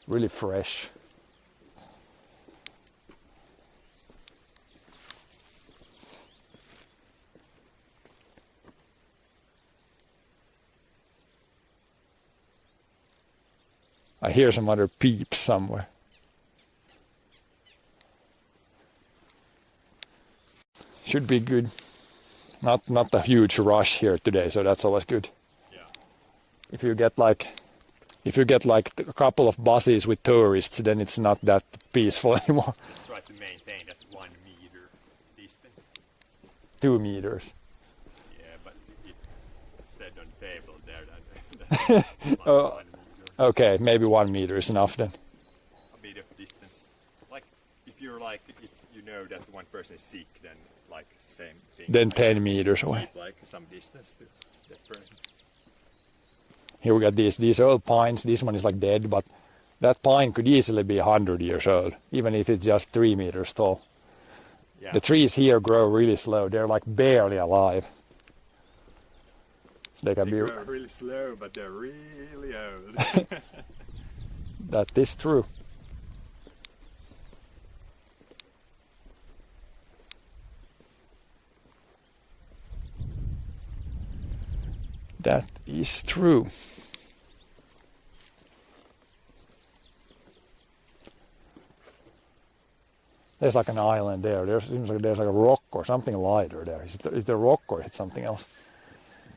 Really fresh. I hear some other peeps somewhere. Should be good. Not a huge rush here today, so that's always good. Yeah. If you get like a couple of buses with tourists, then it's not that peaceful anymore. Try to maintain that 1 meter distance. 2 meters. Yeah, but it said on the table there that Oh. 1 meter. Okay, maybe 1 meter is enough then. A bit of distance. Like if you're like, if you know that one person is sick, then like same thing. Then like, 10 meters away. keep, like some distance to that person. Here we got these old pines. This one is like dead, but that pine could easily be 100 years old, even if it's just 3 meters tall. Yeah. The trees here grow really slow. They're like barely alive. So they can They be. grow really slow, but they're really old. That is true. That is true. There's like an island there. There seems like there's like a rock or something lighter there. Is it a rock or is it something else?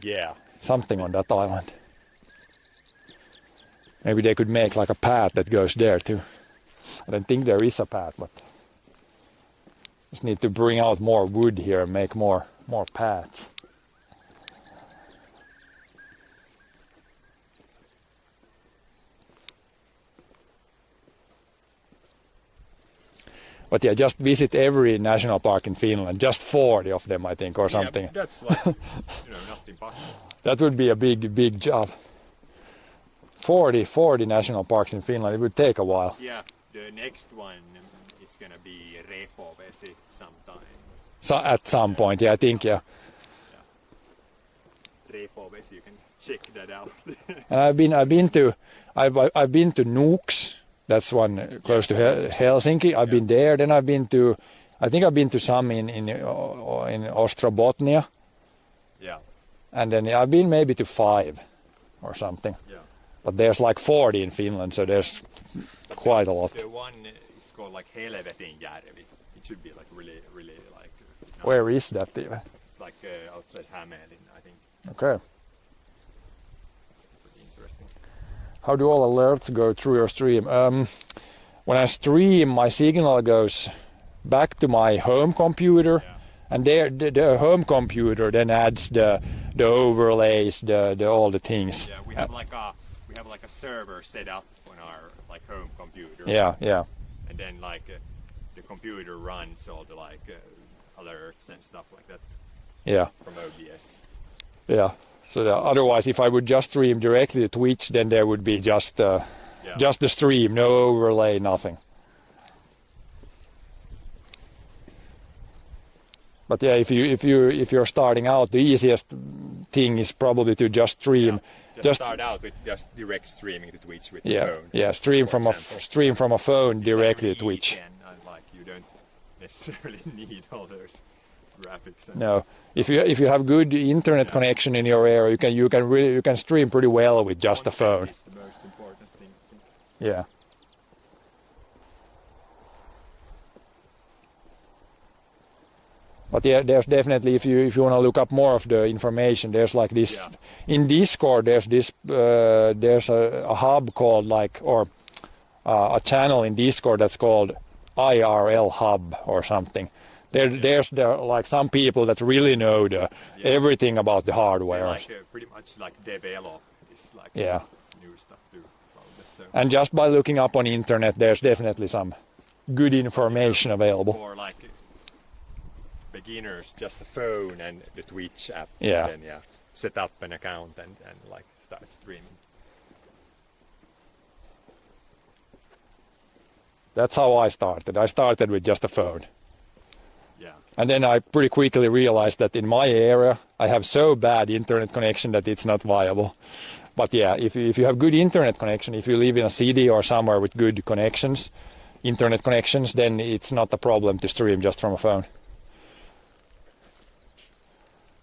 Yeah. Something on that island. Maybe they could make like a path that goes there too. I don't think there is a path, but just need to bring out more wood here and make more paths. But yeah, just visit every national park in Finland, just 40 of them, I think, or something. Yeah, that's like, not impossible. That would be a big job. 40 national parks in Finland, it would take a while. Yeah, the next one is gonna be Repovesi sometime. So at some point, yeah, I think, yeah. Repovesi, you can check that out. And I've been to Nuuks. That's one close to Helsinki. I've been there. Then I think I've been to some in Ostrobotnia. Yeah. And then I've been maybe to 5 or something. Yeah. But there's like 40 in Finland, so there's quite a lot. The one it's called like Helvetinjärvi. It should be like really like. Nice. Where is that even? It's like outside Hämeen, I think. Okay. Pretty interesting. How do all alerts go through your stream? When I stream, my signal goes back to my home computer, and the home computer then adds the overlays, the all the things. Yeah, we have like a server set up on our like home computer. Yeah. And then like the computer runs all the like alerts and stuff like that. Yeah. From OBS. Yeah. So otherwise, if I would just stream directly to Twitch, then there would be just the stream, no overlay, nothing. But yeah, if you're starting out, the easiest thing is probably to just stream. Just start out with just direct streaming to Twitch with the phone. Yeah, stream from a phone directly to Twitch. Like you don't necessarily need all those graphics. No, if you have good internet connection in your area, you can stream pretty well with just a phone. It's the most important thing. Yeah. But yeah, there's definitely, if you want to look up more of the information, there's like this in Discord. There's this there's a hub called a channel in Discord that's called IRL Hub or something. There's like some people that really know everything about the hardware. Pretty much like develop this new stuff too. So. And just by looking up on internet, there's definitely some good information available. For like beginners, just the phone and the Twitch app. Yeah. And then set up an account and like start streaming. That's how I started. I started with just a phone. Yeah. And then I pretty quickly realized that in my area, I have so bad internet connection that it's not viable. But yeah, if you have good internet connection, if you live in a city or somewhere with good connections, internet connections, then it's not a problem to stream just from a phone.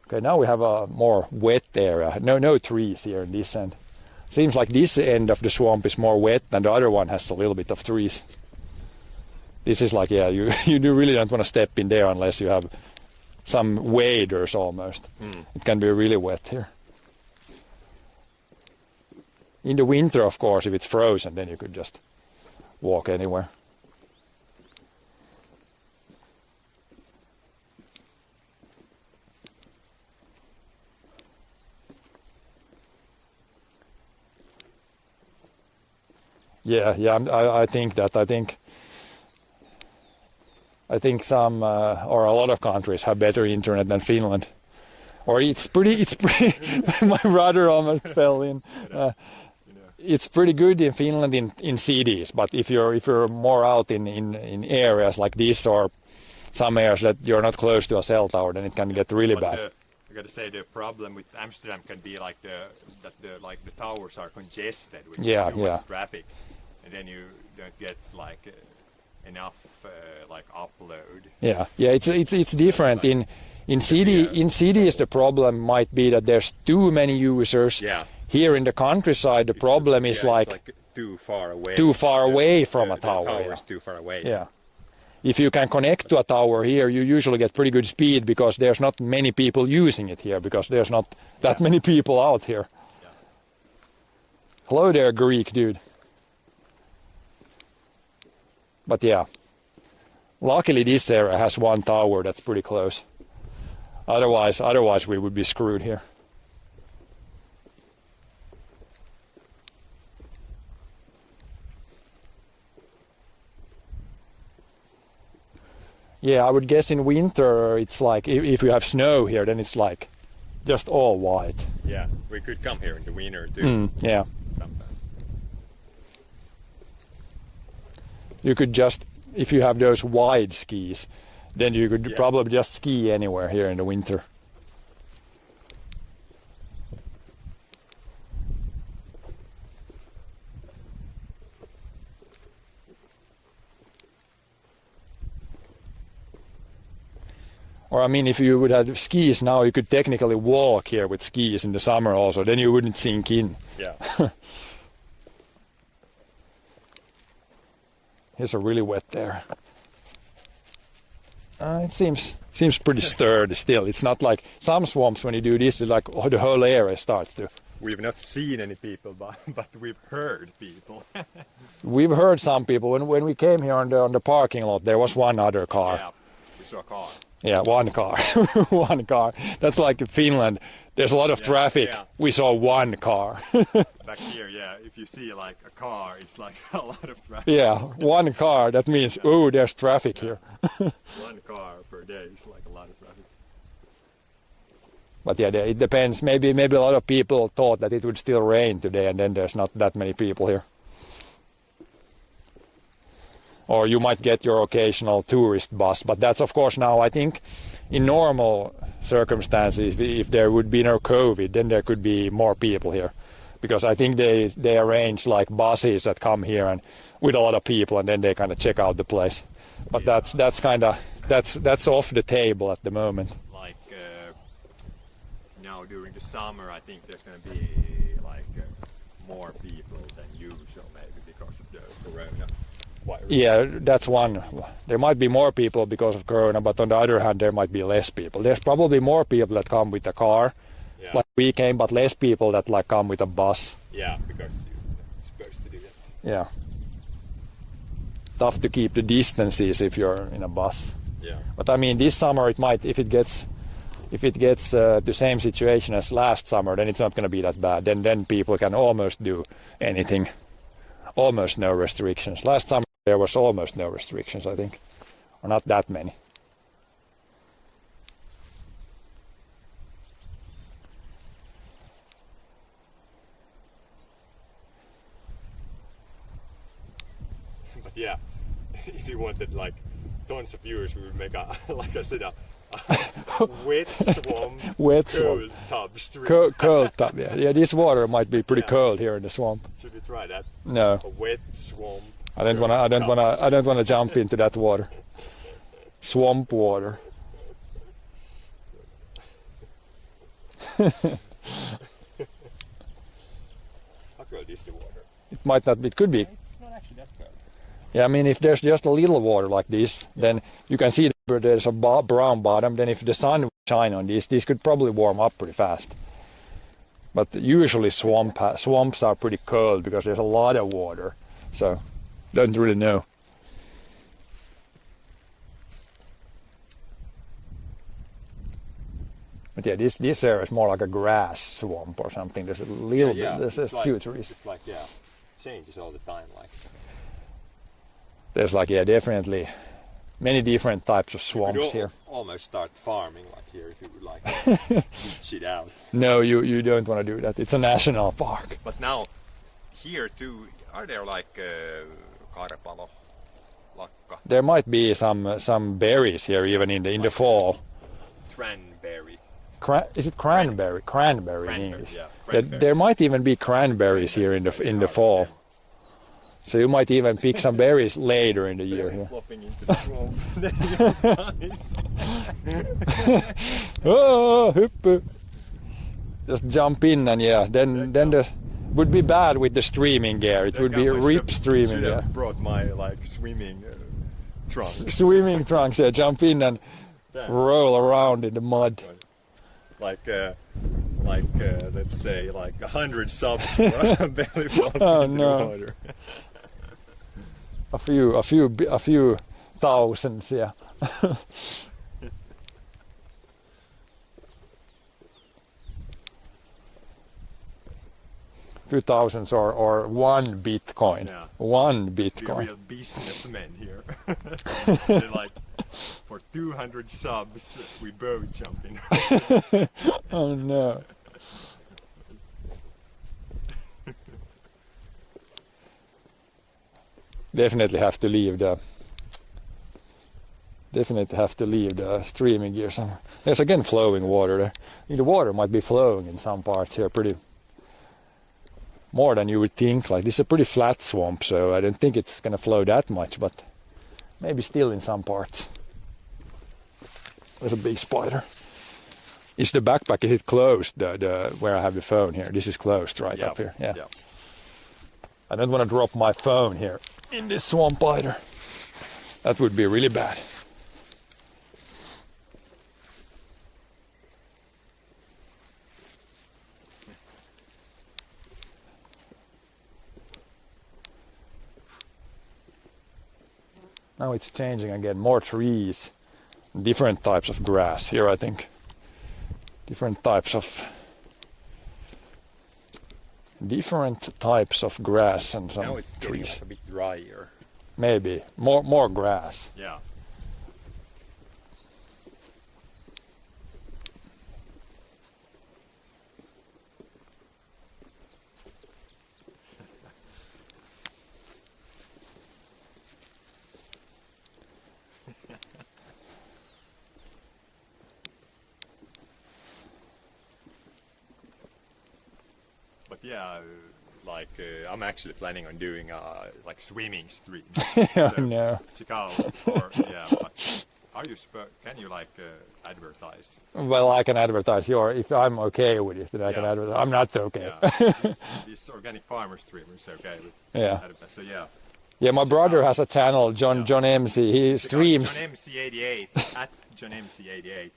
Okay, now we have a more wet area. No trees here in this end. Seems like this end of the swamp is more wet and the other one has a little bit of trees. This is like, you really don't want to step in there unless you have some waders almost. It can be really wet here. In the winter, of course, if it's frozen, then you could just walk anywhere. Yeah, I think some or a lot of countries have better internet than Finland. Or it's pretty my brother almost fell in. It's pretty good in Finland in cities, but if you're more out in areas like this or some areas that you're not close to a cell tower, then it can get really bad. I gotta say the problem with Amsterdam can be like the towers are congested with too much traffic, and then you don't get like enough upload. Yeah, it's different in cities. The problem might be that there's too many users. Yeah. Here in the countryside, the problem is like too far away. Too far away from a tower. The tower is too far away. Yeah. If you can connect to a tower here, you usually get pretty good speed because there's not many people using it here because there's not that many people out here. Yeah. Hello there, Greek dude. But yeah, luckily this area has one tower that's pretty close. Otherwise we would be screwed here. Yeah, I would guess in winter it's like if you have snow here, then it's like just all white. Yeah, we could come here in the winter too. Yeah. Sometimes. You could just, if you have those wide skis, then you could probably just ski anywhere here in the winter. Or I mean, if you would have skis now, you could technically walk here with skis in the summer also. Then you wouldn't sink in. Yeah. Here's a really wet there. It seems pretty stirred still. It's not like some swamps when you do this, it's like the whole area starts to. We've not seen any people, but we've heard people. We've heard some people. When we came here on the parking lot, there was one other car. Yeah, we saw a car. Yeah, one car. One car. That's like in Finland. There's a lot of traffic. Yeah. We saw one car. Back here, if you see like a car, it's like a lot of traffic. Yeah, one car. That means, oh, there's traffic here. One car per day is like a lot of traffic. But yeah, it depends. Maybe a lot of people thought that it would still rain today, and then there's not that many people here. Or you might get your occasional tourist bus, but that's of course now, I think, in normal circumstances, if there would be no COVID, then there could be more people here. Because I think they arrange like buses that come here and with a lot of people, and then they kind of check out the place. But that's off the table at the moment. Like now during the summer, I think there's going to be like more people than usual, maybe because of the corona virus. Yeah, that's one. There might be more people because of corona, but on the other hand, there might be less people. There's probably more people that come with a car. Yeah. Like we came, but less people that like come with a bus. Yeah, because you're supposed to do that. Yeah. Tough to keep the distances if you're in a bus. Yeah. But I mean, this summer it might, if it gets the same situation as last summer, then it's not going to be that bad. Then people can almost do anything. Almost no restrictions. Last summer there was almost no restrictions, I think, or not that many. Yeah, if you wanted like tons of viewers, we would make a, like I said, a wet swamp, cold tub stream. Cold tub, yeah. Yeah, this water might be pretty cold here in the swamp. Should we try that? No. A wet swamp. I don't wanna jump into that water. Swamp water. How cold is the water? It might not be, it could be. It's not actually that cold. Yeah, I mean, if there's just a little water like this, then you can see that there's a brown bottom. Then if the sun would shine on this could probably warm up pretty fast. But usually swamps are pretty cold because there's a lot of water. So, don't really know. But yeah, this area is more like a grass swamp or something. There's a little bit, there's a few trees. It's like, changes all the time, like. There's like, definitely many different types of swamps here. Almost start farming like here if you would like beach it out. No, you don't want to do that. It's a national park. But now, here too, are there like karpalo, lakka? There might be some berries here even in the fall. Cranberry. Is it cranberry? Cranberry in English. Yeah, There might even be cranberries here in the fall. So you might even pick some berries later in the year here. Flopping into the swamp. Oh, hup. Just jump in and then the would be bad with the streaming gear. It would be rip streaming. Should have brought my like swimming trunks. Swimming trunks. Yeah, jump in and roll around in the mud. Like let's say like 100 subs for a belly flop into the water. A few thousands, yeah. Few thousands or 1 Bitcoin. Yeah. 1 Bitcoin. We're real businessmen here. They're like, for 200 subs, we both jump in. Oh no. Definitely have to leave the streaming gear somewhere. There's again flowing water there. The water might be flowing in some parts here pretty more than you would think. Like this is a pretty flat swamp, so I don't think it's gonna flow that much, but maybe still in some parts. There's a big spider. Is the backpack, is it closed? The where I have the phone here. This is closed right up here. Yeah. I don't want to drop my phone here in this swamp either. That would be really bad. Now it's changing again. More trees, different types of grass here, I think. Different types of grass and some now it's trees. like a bit drier. Maybe more grass. yeah, like I'm actually planning on doing like swimming stream. No. Chicago, or yeah. But are you? Can you like advertise? Well, I can advertise if I'm okay with it, then I can Yeah. advertise. I'm not okay. Yeah, this organic farmer streamer is okay with Yeah. advertise. So yeah. Yeah, my brother has a channel, John MC. He streams. John MC88 at John MC88.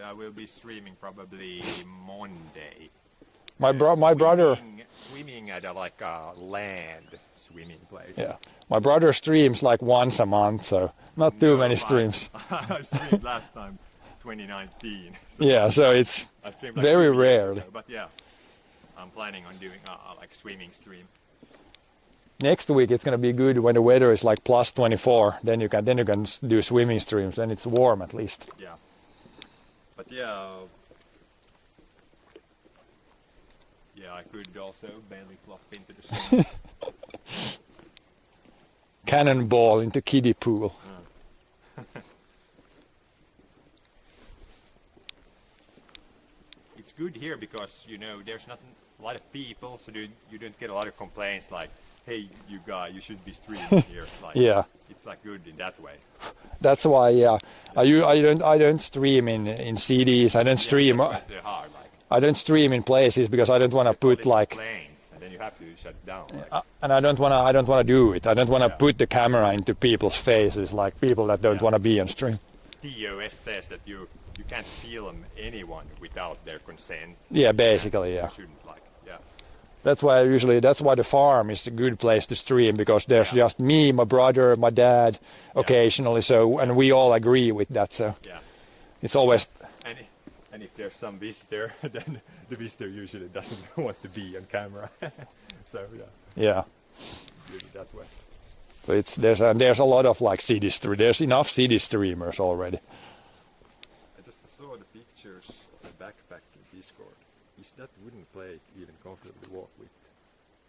I will be streaming probably Monday. My brother. Swimming at like a land swimming place. Yeah, my brother streams like once a month, so not too many streams. I streamed last time, 2019. So Yeah, so it's I streamed like very 2 years rarely. ago, but yeah, I'm planning on doing like swimming stream. Next week it's gonna be good when the weather is like plus 24. Then you can do swimming streams. Then it's warm at least. Yeah, but yeah. Yeah, I could also belly flop into the swim. Cannonball into kiddie pool. It's good here because there's not a lot of people, so you don't get a lot of complaints like, "Hey, you guy, you should be streaming here." Like, Yeah. it's like good in that way. That's why. Yeah, I don't stream in CDs. I don't stream. Yeah, but it's hard, like, I don't stream in places because I don't want to put all these like. complaints, and then you have to shut down. Like, And I don't want to do it. I don't want to put the camera into people's faces, like people that don't want to be on stream. TOS says that you can't film anyone without their consent. Yeah, basically, yeah. You shouldn't, like, yeah. That's why the farm is a good place to stream, because there's just me, my brother, my dad, occasionally. So, and we all agree with that. So Yeah. it's always. And if there's some visitor, then the visitor usually doesn't want to be on camera. So yeah, Yeah. do it that way. So there's a lot of like there's enough city streamers already. I just saw the pictures of the backpack in Discord. Is that wooden plate even comfortable to walk with?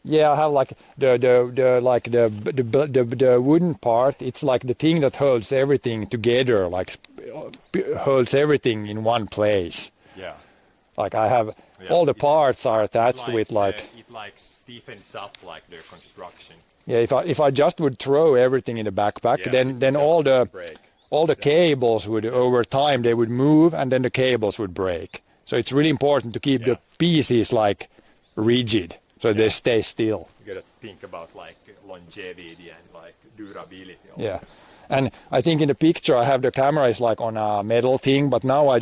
Yeah, I have like the wooden part. It's like the thing that holds everything together, like holds everything in one place. Yeah. Like I have all the parts are attached It with like. it like stiffens up like the construction. Yeah, if I just would throw everything in the backpack, Yeah, then break. all the cables would over time they would move, and then the cables would break. So it's really important to keep the pieces like rigid so they stay still. You gotta think about like longevity and like durability. Yeah. And I think in the picture I have the camera is like on a metal thing, but now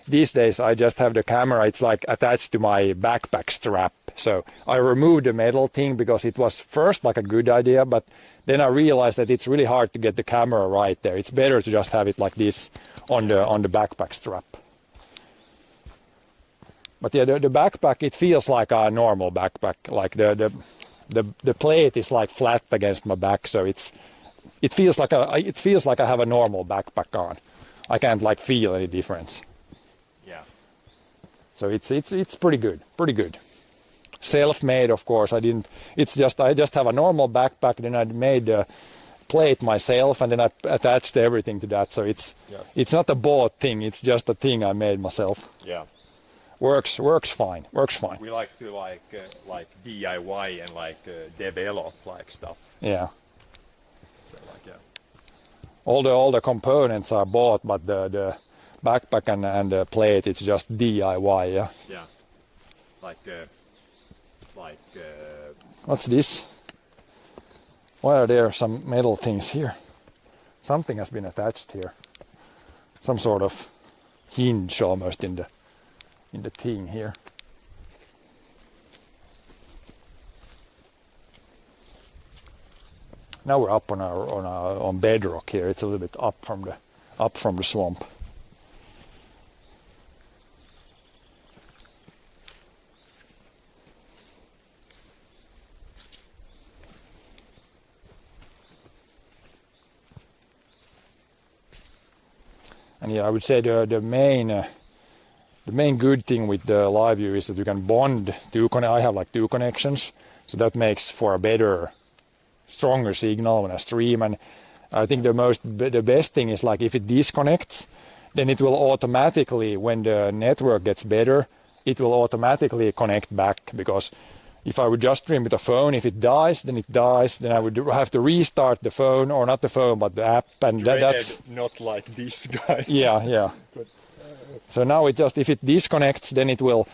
these days I just have the camera, it's like attached to my backpack strap. So I removed the metal thing because it was first like a good idea, but then I realized that it's really hard to get the camera right there. It's better to just have it like this on the backpack strap. But yeah, the backpack, it feels like a normal backpack. Like the plate is like flat against my back, so it feels like I have a normal backpack on. I can't like feel any difference. Yeah. So it's pretty good, pretty good. Self-made, of course. I just have a normal backpack. Then I made the plate myself, and then I attached everything to that. So it's not a bought thing. It's just a thing I made myself. Yeah. Works fine. Works fine. We like to like DIY and like develop like stuff. Yeah. So like All the components are bought, but the backpack and the plate, it's just DIY. Yeah. Yeah. What's this? Why are there some metal things here? Something has been attached here. Some sort of hinge almost in the thing here. Now we're up on bedrock here. It's a little bit up from the swamp. And yeah, I would say the main good thing with the live view is that you can bond I have like two connections, so that makes for a better, stronger signal when I stream. And I think the best thing is like if it disconnects, then it will automatically, when the network gets better, it will automatically connect back, because if I would just stream with a phone, if it dies, then it dies. Then I would have to restart the phone, or not the phone, but the app, and that's not like this guy. yeah. But, So now it just, if it disconnects, then it will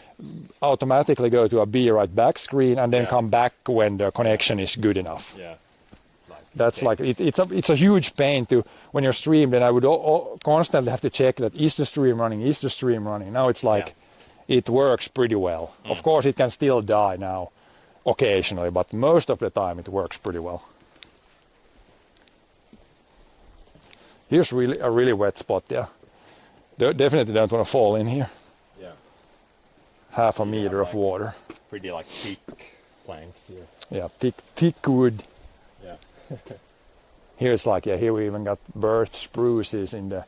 automatically go to a be right back screen and then come back when the connection is good enough. yeah. That's like it's a huge pain to when you're streamed, and I would constantly have to check that is the stream running, is the stream running. Now it's like it works pretty well. Of course, it can still die now occasionally, but most of the time it works pretty well. Here's really a really wet spot. Yeah, definitely don't want to fall in here. Yeah. Half a meter of water. Pretty like thick planks here. Yeah, thick wood. Yeah. Here's like, yeah, here we even got birch spruces in the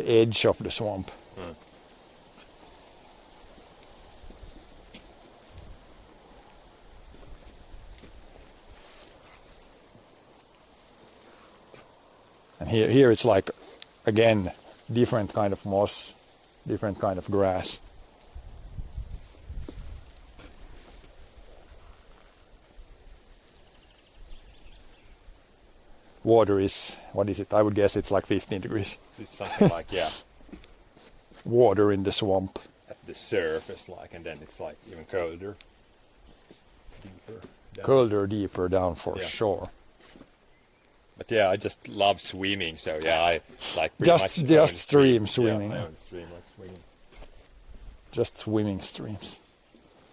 edge of the swamp. And here it's like, again, different kind of moss, different kind of grass. Water is, what is it? I would guess it's like 15 degrees. It's something like, yeah, Water in the swamp. at the surface, like, and then it's like even colder. Deeper down. Colder, deeper down for Yeah. sure. But yeah, I just love swimming, so yeah, I like pretty Just- much just own stream Yeah, swimming. I own stream like swimming. Just swimming streams.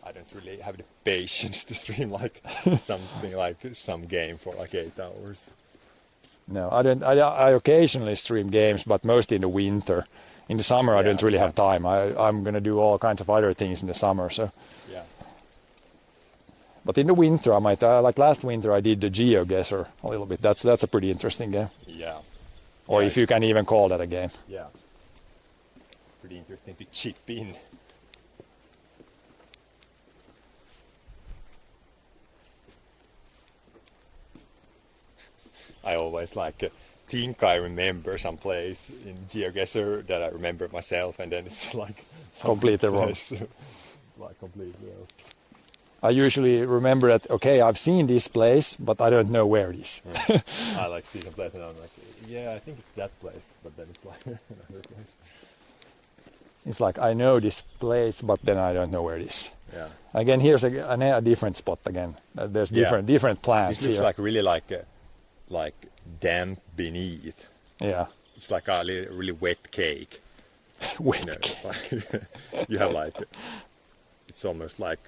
I don't really have the patience to stream like something like some game for like 8 hours. No, I don't. I occasionally stream games, but mostly in the winter. In the summer, I don't really have time. I'm going to do all kinds of other things in the summer. So, Yeah. but in the winter, I might. Like last winter, I did the GeoGuessr a little bit. That's a pretty interesting game. Yeah. Or Yeah, if you can even call that a game. Yeah. Pretty interesting to chip in. I always like think I remember some place in GeoGuessr that I remember myself, and then it's like some Completely wrong. place, like completely else. I usually remember that. Okay, I've seen this place, but I don't know where it is. I like see some place and I'm like, yeah, I think it's that place, but then it's like another place. It's like I know this place, but then I don't know where it is. Yeah. Again, here's a different spot again. There's Yeah. different plants This looks here. like really like damp beneath. Yeah, It's like a really wet cake. wet. You know, like you have like it's almost like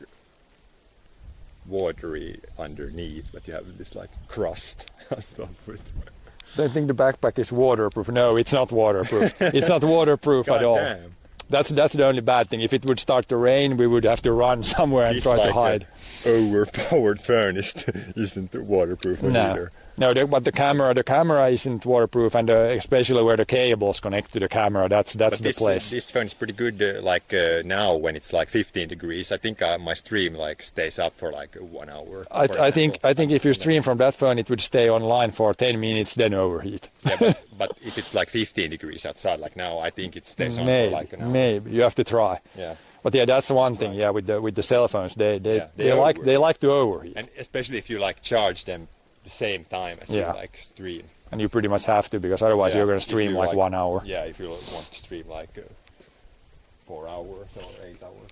watery underneath, but you have this like crust on top of it. Don't think the backpack is waterproof. No, it's not waterproof. It's not waterproof at God all. damn. That's the only bad thing. If it would start to rain, we would have to run somewhere and This try like to hide. a overpowered furnace isn't waterproof either. No, but the camera isn't waterproof, and especially where the cables connect to the camera, that's But the place. this phone is pretty good. Now when it's like 15 degrees, I think my stream like stays up for like 1 hour. I think if you stream from that phone, it would stay online for 10 minutes, then overheat. Yeah, but if it's like 15 degrees outside, like now, I think it stays on Maybe, for like an hour. maybe you have to try. Yeah. But yeah, that's one thing. Yeah, with the cell phones, they they like to overheat, And especially if you like charge them the same time as you like stream. and you pretty much have to, because otherwise you're going to If stream you like 1 hour. Yeah, if you want to stream like 4 hours or 8 hours.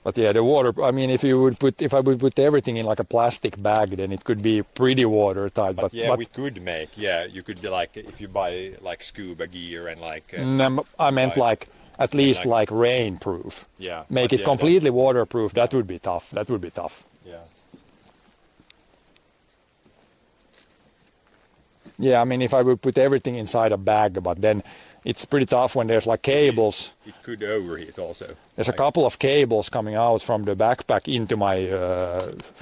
But yeah, the water. I mean, if I would put everything in like a plastic bag, then it could be pretty watertight. But yeah, we could make. Yeah, you could like if you buy like scuba gear and like. No, I meant like at least like rainproof. Yeah. Make but it yeah, completely waterproof. That would be tough. That would be tough. Yeah. Yeah, I mean, if I would put everything inside a bag, but then it's pretty tough when there's like cables. It could overheat also. There's a couple of cables coming out from the backpack into my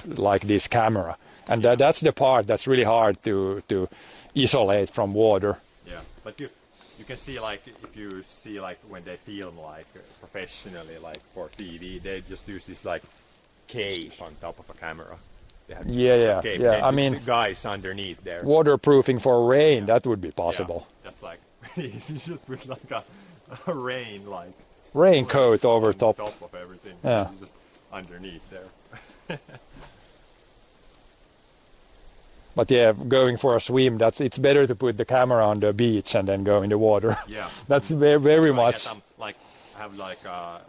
like this camera, and that's the part that's really hard to isolate from water. Yeah, but you can see like if you see like when they film like professionally like for TV, they just use this like cape on top of a camera. They have this cape, yeah. and I mean, the guys underneath there. waterproofing for rain, that would be possible. Yeah, that's like you just put like a rain like raincoat over on top. top of everything. Yeah. Just underneath there. But yeah, going for a swim, it's better to put the camera on the beach and then go in the water. Yeah. That's very So I much. guess I have like a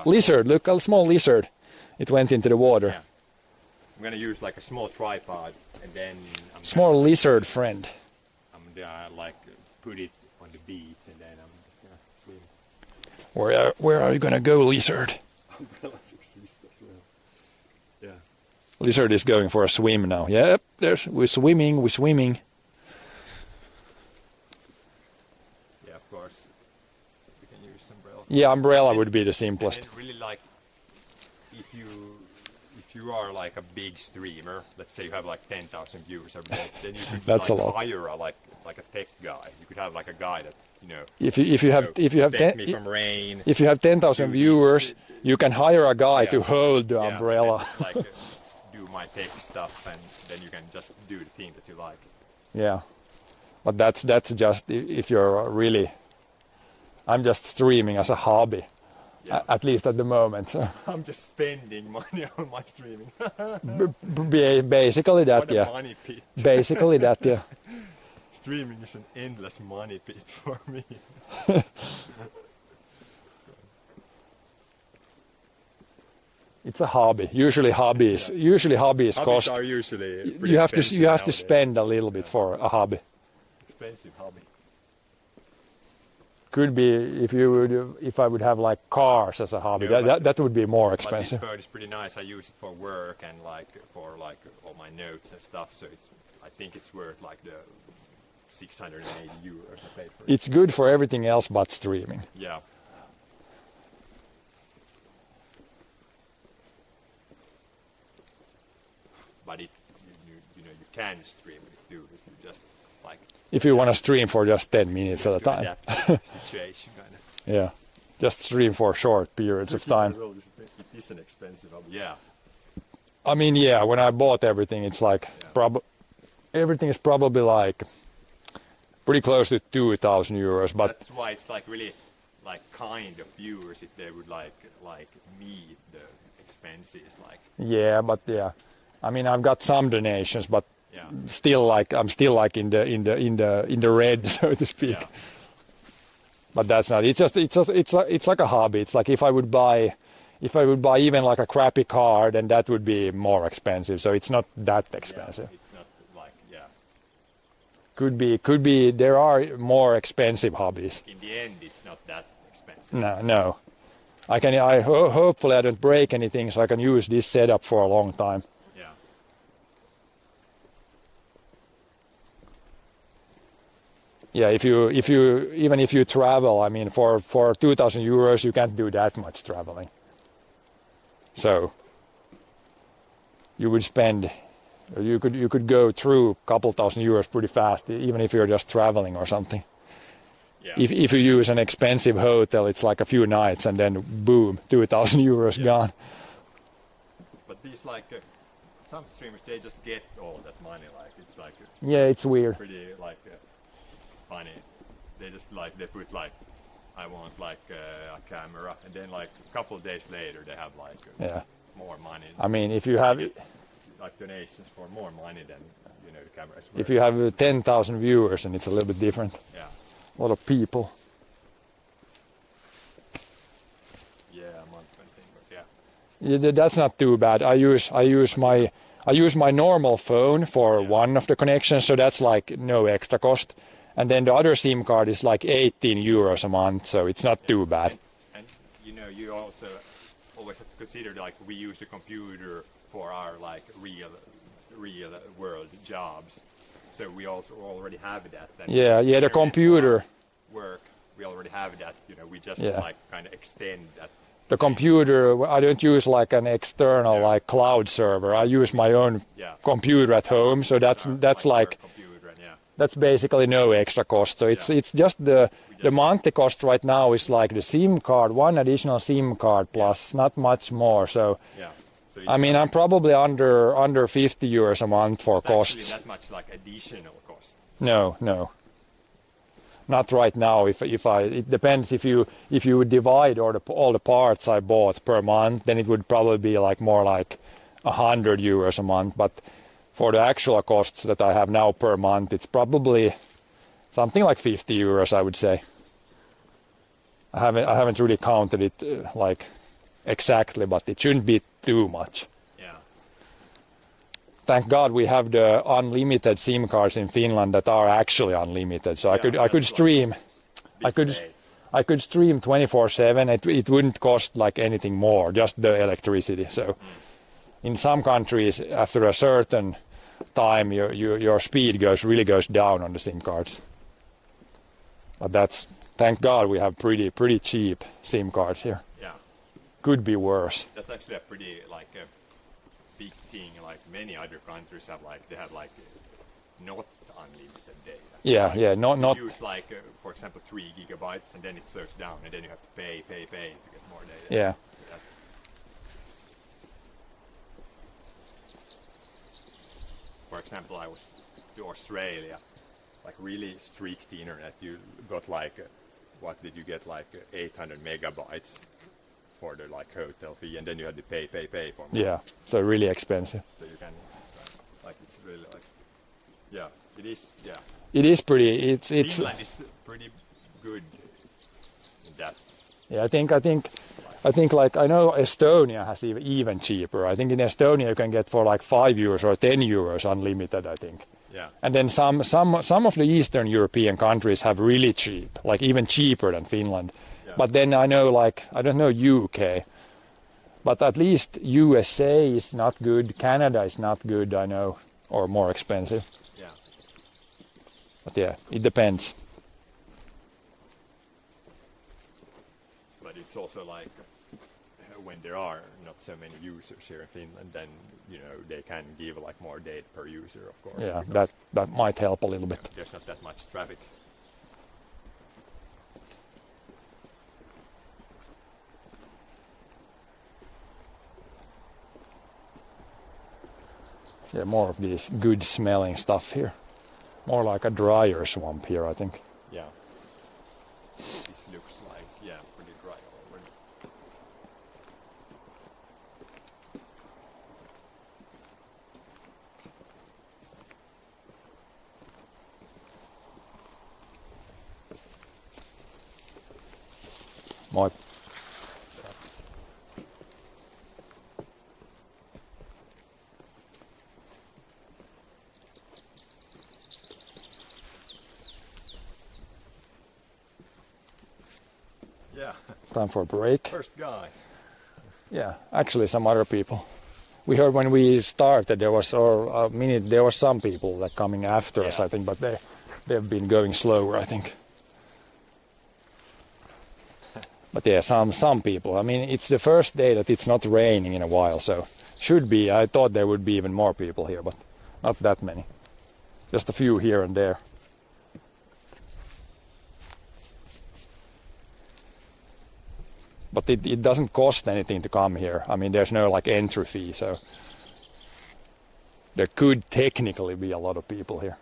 Lizard, look, a small lizard. It went into the water. Yeah. I'm gonna use like a small tripod and then Small lizard friend. I'm gonna like put it on the beach and then I'm just gonna swim. Where are you gonna go, lizard? Umbrellas exist as well. Yeah. Lizard is going for a swim now. Yep, we're swimming. Yeah, of course. We can use umbrella. Yeah, umbrella would be the And simplest. then really like if you are like a big streamer, let's say you have like 10,000 viewers every day, then you could That's like a lot. hire a tech guy. You could have like a guy that If you have protect me 10, from rain. if you have 10,000 do viewers, this, you can hire a guy yeah. to hold the yeah, umbrella. and, like do my tech stuff, and then you can just do the thing that you like. Yeah, but that's just if you're really. I'm just streaming as a hobby, Yeah. at least at the moment. So I'm just spending money on my streaming. basically that, What a yeah. money pit. Basically that, yeah. Streaming is an endless money pit for me. It's a hobby. Usually hobbies Hobbies cost. are usually pretty You have to expensive nowadays. spend a little bit for a hobby. Expensive hobby. Could be if I would have like cars as a hobby. Yeah, That would be more But this expensive. bird is pretty nice. I use it for work and like for like all my notes and stuff. So I think it's worth like the 680 euros I paid for it. It's good for everything else but streaming. Yeah. But you can stream it too if you just like If you want to stream for just 10 minutes at a to time. adapt to the situation kind of. Yeah. Just stream for short periods of time. Well, it is an expensive hobby. Yeah. I mean, yeah, when I bought everything, it's like everything is probably like pretty close to 2,000 euros, but That's why it's like really like kind of viewers if they would like meet the expenses like yeah, I mean, I've got some donations, but yeah. I'm still like in the red, so to speak. Yeah. But that's not. It's like a hobby. It's like if I would buy even like a crappy car, then that would be more expensive. So it's not that expensive. Yeah, it's not like Could be. There are more expensive hobbies. in the end it's not that expensive. No. Hopefully I don't break anything, so I can use this setup for a long time. Yeah. Yeah, if you travel, I mean, for 2,000 euros, you can't do that much traveling. So you could go through a couple thousand euros pretty fast, even if you're just traveling or something. Yeah. If you use an expensive hotel, it's like a few nights, and then boom, 2,000 euros gone. But these like some streamers they just get all that money like it's like Yeah, it's weird. pretty like funny. They just like they put like I want like a camera and then like a couple of days later they have like Yeah. more money. I mean, if you have like donations for more money than the camera is if worth. you have 10,000 viewers, and it's a little bit different. Yeah. A lot of people. Yeah, a month kind of thing, but yeah. Yeah, that's not too bad. I use my normal phone for one of the connections, so that's like no extra cost. And then the other SIM card is like 18 euros a month, so it's not too bad. And you also always have to consider like we use the computer for our like real world jobs. So we also already have that. And Yeah, the internet computer. work we already have that. We just Yeah. like kind of extend that. The computer, I don't use like an external Yeah. like cloud server. I use my own Yeah. computer at home, so that's our like computer and yeah. that's basically no extra cost. So it's just the monthly cost right now is like the SIM card, one additional SIM card plus not much more. So Yeah. So I mean, I'm probably under 50 euros a month for actually costs. that much like additional cost. No. Not right now. It depends if you would divide all the parts I bought per month, then it would probably be like more like €100 a month. But for the actual costs that I have now per month, it's probably something like €50, I would say. I haven't really counted it like exactly, but it shouldn't be too much. Yeah. Thank God we have the unlimited SIM cards in Finland that are actually unlimited. So Yeah, I could stream. Big save. I could stream 24/7. It wouldn't cost like anything more, just the electricity. So in some countries, after a certain time, your speed really goes down on the SIM cards. But thank God we have pretty cheap SIM cards here. Yeah. Could be worse. That's actually a pretty like a big thing. Like many other countries have not unlimited data. Yeah, yeah, You not use for example 3 gigabytes and then it slows down and then you have to pay to get more data. yeah. For example, I was to Australia, like really strict internet. You got what did you get 800 megabytes for the hotel fee, and then you had to pay for more. Yeah, so really expensive. So you can it's really yeah, it is. Yeah, It is pretty. It's. Finland is pretty good in that. Yeah, I think I know Estonia has even cheaper. I think in Estonia you can get for like €5 or €10 unlimited, I think. Yeah. And then some of the Eastern European countries have really cheap, like even cheaper than Finland. Yeah. But then I know I don't know UK, but at least USA is not good. Canada is not good, I know, or more expensive. Yeah. But yeah, it depends. But it's also when there are not so many users here in Finland, then they can give more data per user, of course. Yeah, that might help a little bit. There's not that much traffic. Yeah, more of these good smelling stuff here. More like a drier swamp here, I think. Yeah. This looks pretty dry already. Moi. Yeah. Time for a break. First guy. Yeah, actually some other people. We heard when we started there was some people that coming after us, Yeah. I think, but they've been going slower, I think. But yeah, some people. I mean, it's the first day that it's not raining in a while, so should be. I thought there would be even more people here, but not that many. Just a few here and there. But it doesn't cost anything to come here. I mean, there's no entry fee, so there could technically be a lot of people here.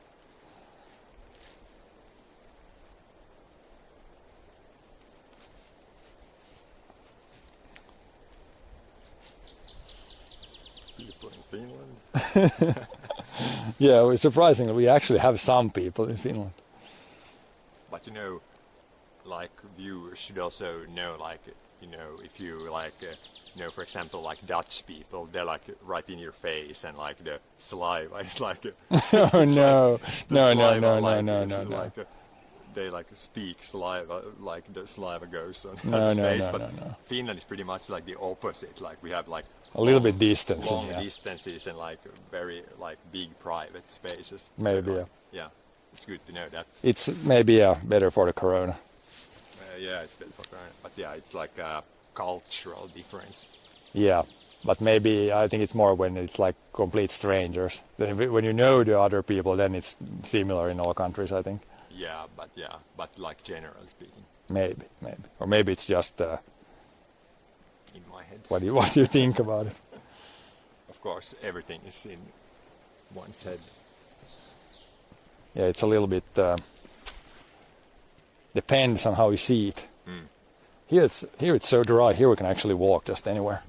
People in Finland. Yeah, surprisingly, we actually have some people in Finland. But viewers should also know, if you for example, Dutch people, they're right in your face, and the saliva is Oh no, no. They speak saliva, the saliva goes on No, Dutch no, face, no, but no, no. Finland is pretty much the opposite. We have A little bit distance. long Yeah. distances and very big private spaces. Maybe, So, yeah. Yeah, it's good to know that. It's maybe better for the corona. Yeah, it's better for corona, but yeah, it's a cultural difference. Yeah, but maybe I think it's more when it's complete strangers. Then when you know the other people, then it's similar in all countries, I think. Yeah, but generally speaking. Maybe, or maybe it's just In my head. what do you think about it? Of course, everything is in one's head. Yeah, it's a little bit Depends on how you see it. Here it's so dry. Here we can actually walk just anywhere.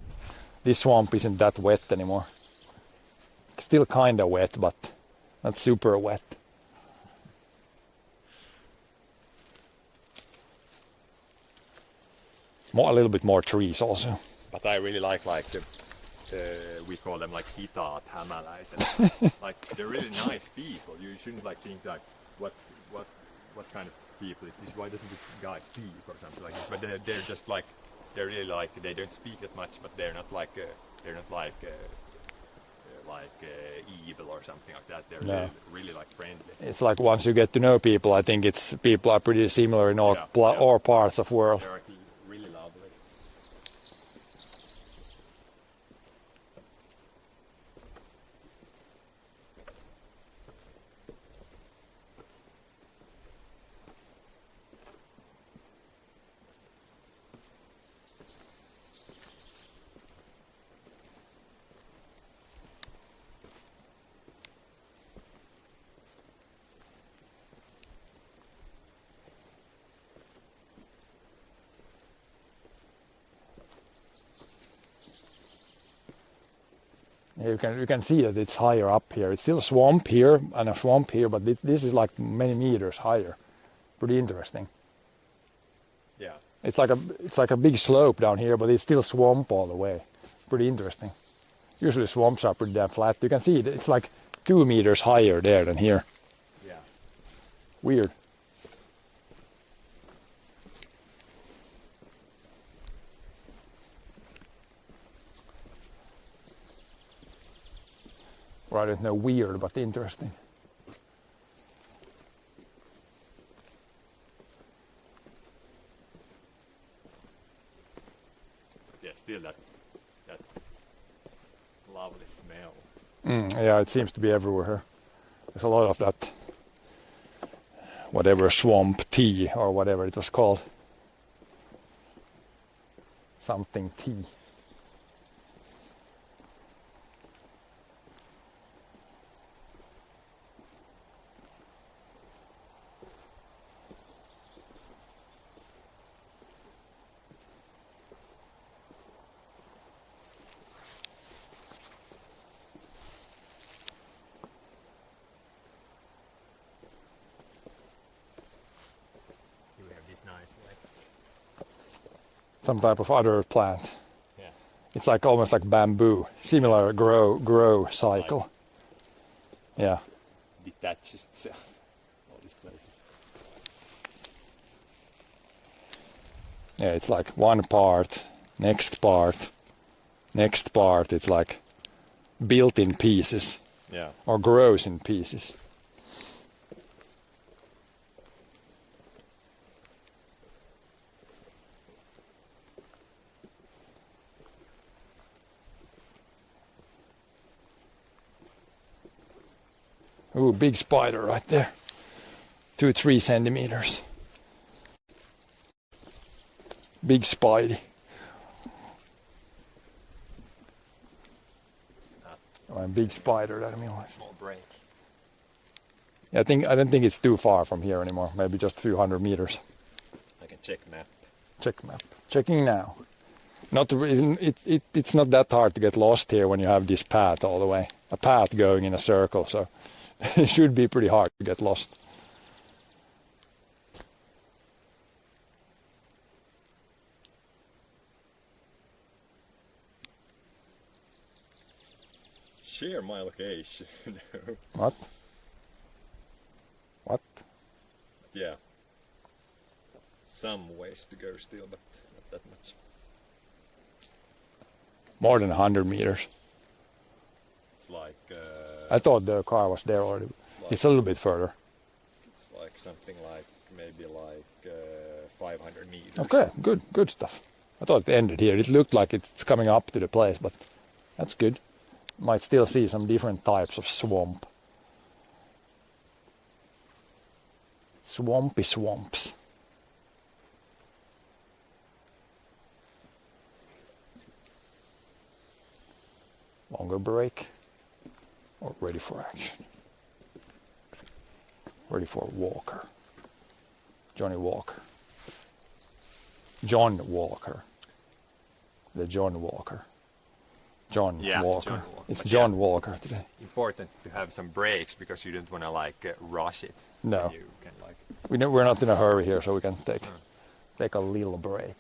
This swamp isn't that wet anymore. Still kind of wet, but not super wet. A little bit more trees also. But I really like the we call them like hitaat hämäläiset. Like they're really nice people. You shouldn't like think like what kind of people is this? Why doesn't this guy speak or something like this? But they're just like they're really like they don't speak that much, but they're not like evil or something like that. They're really like friendly. It's like once you get to know people, I think people are pretty similar in all parts of the world. They're really lovely. You can see that it's higher up here. It's still a swamp here and a swamp here, but this is like many meters higher. Pretty interesting. Yeah. It's like a big slope down here, but it's still swamp all the way. Pretty interesting. Usually swamps are pretty damn flat. You can see it's like 2 meters higher there than here. Yeah. Weird. Or I don't know, weird, but interesting. Yeah, still that lovely smell. Yeah, it seems to be everywhere. There's a lot of that, whatever swamp tea or whatever it was called. Something tea. Some type of other plant. Yeah. It's like almost like bamboo. Similar grow cycle. Yeah. Detaches itself. All these places. Yeah, it's like one part, next part, next part. It's like built in pieces. Yeah. Or grows in pieces. Ooh, big spider right there. 2-3 centimeters. Big spidey. Oh, a big spider, that I mean. Small break. Yeah, I don't think it's too far from here anymore. Maybe just a few hundred meters. I can check map. Check map. Checking now. It's not that hard to get lost here when you have this path all the way. A path going in a circle, so it should be pretty hard to get lost. Share my location. No. What? What? Yeah. Some ways to go still, but not that much. More than 100 meters. It's like... I thought the car was there already. It's a little bit further. It's like something like, maybe like 500 meters. Okay, good stuff. I thought it ended here. It looked like it's coming up to the place, but that's good. Might still see some different types of swamp. Swampy swamps. Longer break. Or ready for action. Ready for a walker. Johnny Walker. John Walker. The John Walker. John Yeah, Walker. John Walker. It's But John yeah, Walker it's today. important to have some breaks because you don't want to like rush it. No. When you can like. We're not in a hurry here, so we can take a little break.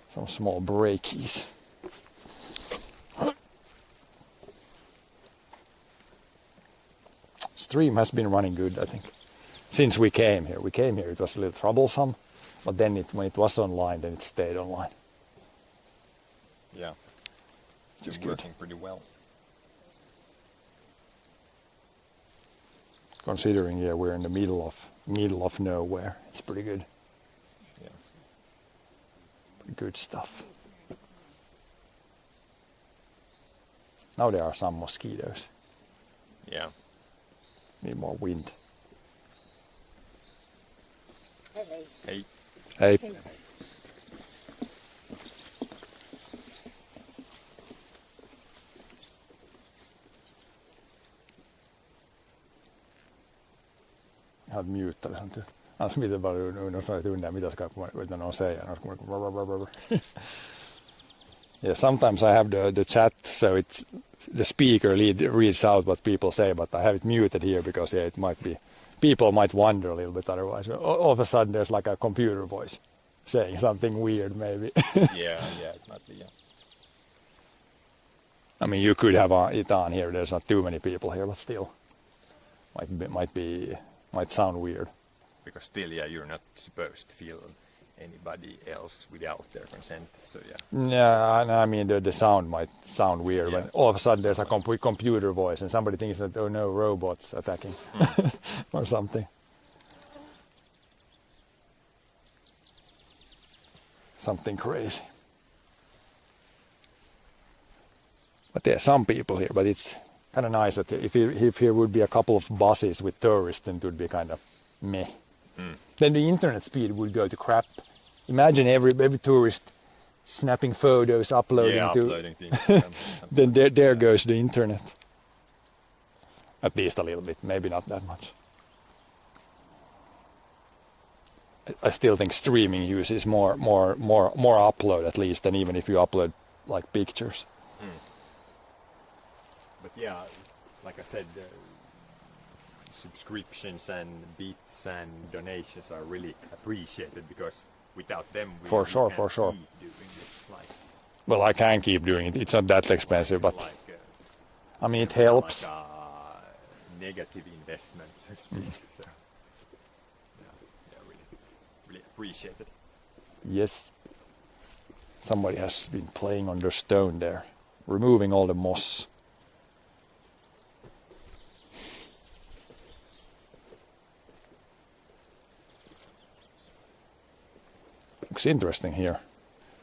Some small breakies. Stream has been running good, I think, since we came here. We came here, it was a little troublesome, but then when it was online, then it stayed online. Yeah. It's Just been good. working pretty well. Considering, yeah, we're in the middle of nowhere, it's pretty good. Yeah. Pretty good stuff. Now there are some mosquitoes. Yeah. Need more wind. Hey. Hey. Ihan mute sen työ. Annars miten paljon noin tunne, mitä ne on se. Yeah, sometimes I have the chat, so it's the speaker reads out what people say, but I have it muted here because it might be people might wonder a little bit otherwise. All of a sudden, there's like a computer voice saying something weird, maybe. Yeah, it might be. Yeah. I mean, you could have it on here. There's not too many people here, but still, might sound weird. Because still, yeah, you're not supposed to feel anybody else without their consent. So yeah. Yeah, I mean the sound might sound weird Yeah. when all of a sudden there's a computer voice and somebody thinks that, oh no, robots attacking or something. Something crazy. But there are some people here, but it's kind of nice that if here would be a couple of buses with tourists, then it would be kind of meh. Then the internet speed would go to crap. Imagine every tourist snapping photos, uploading uploading things. Then there goes the internet. At least a little bit, maybe not that much. I still think streaming uses more upload at least than even if you upload like pictures. But yeah, like I said, subscriptions and bits and donations are really appreciated because without them we For sure. can't keep doing this. Like, Well, I can keep doing it. It's not that expensive, but like, I mean it helps. like a negative investment, so to speak. So, really appreciated. Yes. Somebody has been playing on the stone there, removing all the moss. Looks interesting here.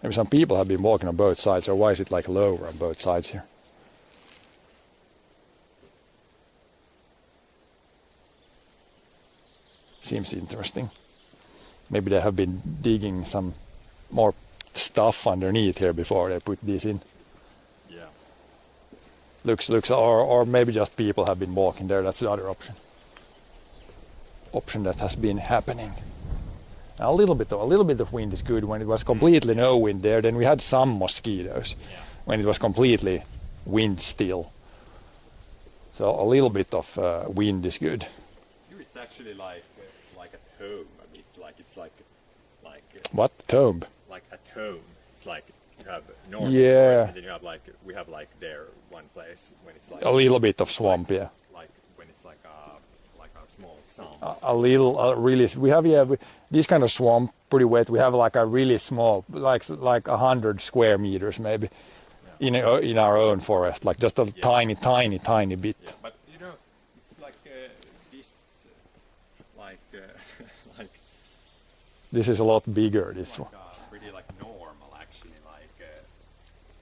Maybe some people have been walking on both sides, or why is it like lower on both sides here? Seems interesting. Maybe they have been digging some more stuff underneath here before they put these in. Yeah. Looks, or maybe just people have been walking there. That's the other option. Option that has been happening. A little bit of wind is good. When it was completely no wind there, then we had some mosquitoes. Yeah. When it was completely wind still. So a little bit of wind is good. Here it's actually like at home a bit. Like it's like What? Tomb? like at home. It's like you have normal Yeah. forest, and then you have like we have like there one place when it's like A little bit of swamp, yeah. like when it's like a small sound. A little, really. We have this kind of swamp, pretty wet. We have like a really small, like 100 square meters maybe, in our own forest, like just a tiny bit. Yeah, but you know, it's like this, like like This is a lot bigger. This one. pretty like normal actually,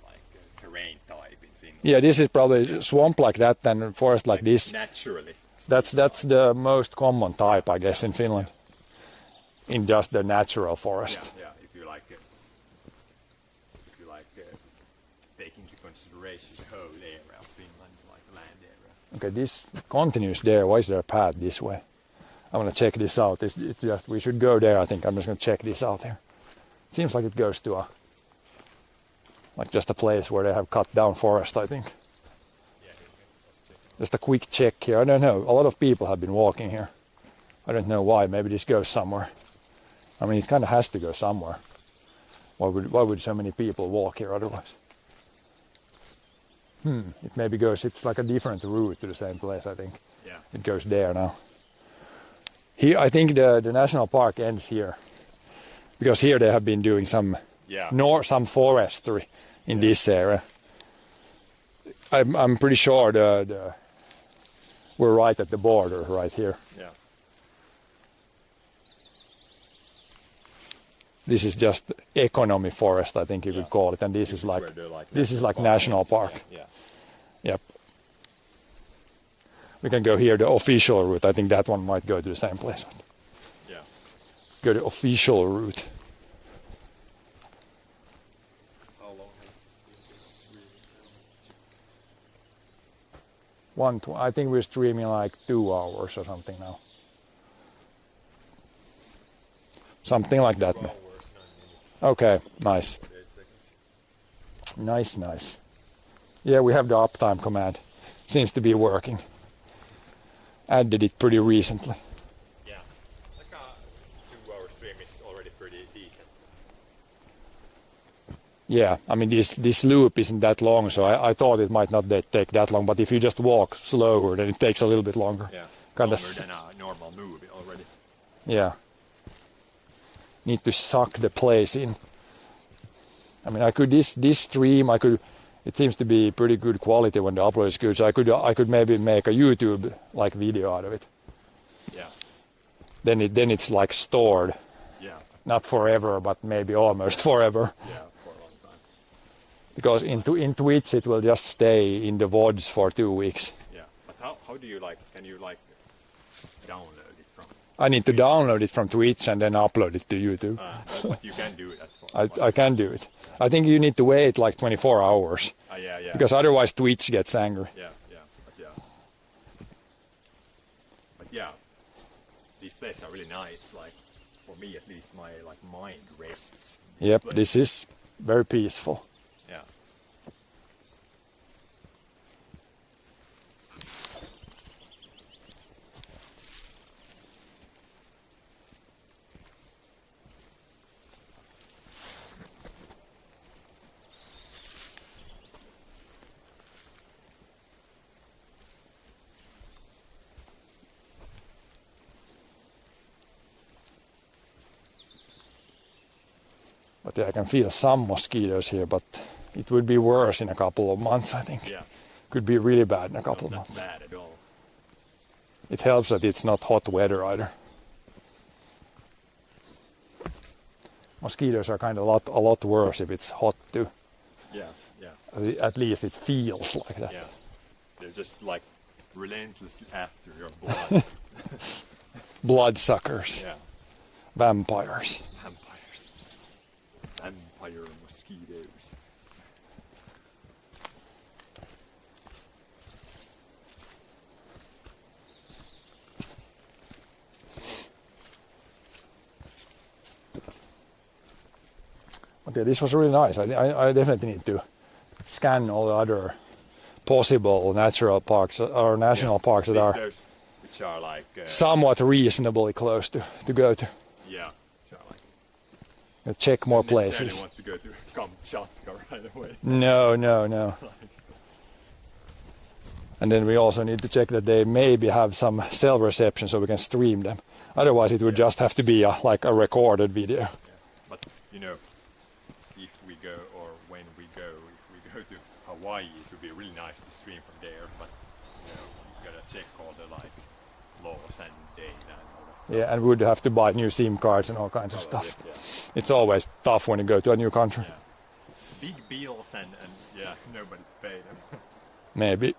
like terrain type in Finland. Yeah, this is probably swamp like that and forest like this. Naturally. That's the most common type, I guess, in Finland. In just the natural forest. Yeah. If you like take into consideration the whole area of Finland, like land area. Okay, this continues there. Why is there a path this way? I want to check this out. It's just we should go there. I think I'm just going to check this out here. It seems like it goes to a like just a place where they have cut down forest. I think. Just a quick check here. I don't know. A lot of people have been walking here. I don't know why. Maybe this goes somewhere. I mean, it kind of has to go somewhere. Why would so many people walk here otherwise? It maybe goes. It's like a different route to the same place. I think. Yeah. It goes there now. Here, I think the national park ends here, because here they have been doing some some forestry in this area. I'm pretty sure we're right at the border right here. Yeah. This is just economy forest, I think you could call it, and this is like national park. Yeah. Yep. We can go here the official route. I think that one might go to the same place. Yeah. Let's go the official route. How long has this been I think we're streaming like 2 hours or something now. Something like that. 2 hours, 9 minutes, Okay, nice. 48 seconds. Nice. Yeah, we have the uptime command. Seems to be working. Added it pretty recently. Yeah. Like a 2-hour stream is already pretty decent. Yeah, I mean this loop isn't that long, so I thought it might not take that long. But if you just walk slower, then it takes a little bit longer. Yeah. Kinda Longer than a normal move already. Yeah. Need to suck the place in. I mean, I could this stream. It seems to be pretty good quality when the upload is good. So I could maybe make a YouTube like video out of it. Yeah. Then it's like stored, Yeah. not forever, but maybe almost forever. Yeah. For a long time. Because in Twitch it will just stay in the VODs for 2 weeks. Yeah. But how do you can you download it from? I need to download it from Twitch and then upload it to YouTube. But you can do that. I can do it. I think you need to wait like 24 hours. Yeah. Because otherwise Twitch gets angry. But yeah, these places are really nice. Like for me, at least, my mind rests. Yep, this is very peaceful. Yeah. But yeah, I can feel some mosquitoes here, but it would be worse in a couple of months, I think. Yeah. Could be really bad in a couple of Not months. bad at all. It helps that it's not hot weather either. Mosquitoes are kind of a lot worse if it's hot too. Yeah. At least it feels like that. Yeah. They're just like relentlessly after your blood. Bloodsuckers. Yeah. Vampires. Vampire mosquitoes. But yeah, this was really nice. I definitely need to scan all the other possible natural parks or national parks that are which are like somewhat reasonably close to go to. Yeah. Which are like Check more necessarily places. want to go to Kamchatka right away. No. And then we also need to check that they maybe have some cell reception so we can stream them. Otherwise it would just have to be like a recorded video. Yeah. But if we go or when we go to Hawaii, it would be really nice to stream from there. But you gotta check all the laws and data and all that. Yeah, and we would have to buy new SIM cards and all kinds of stuff. Yeah. It's always tough when you go to a new country. Yeah. Big bills and nobody paid them. Maybe.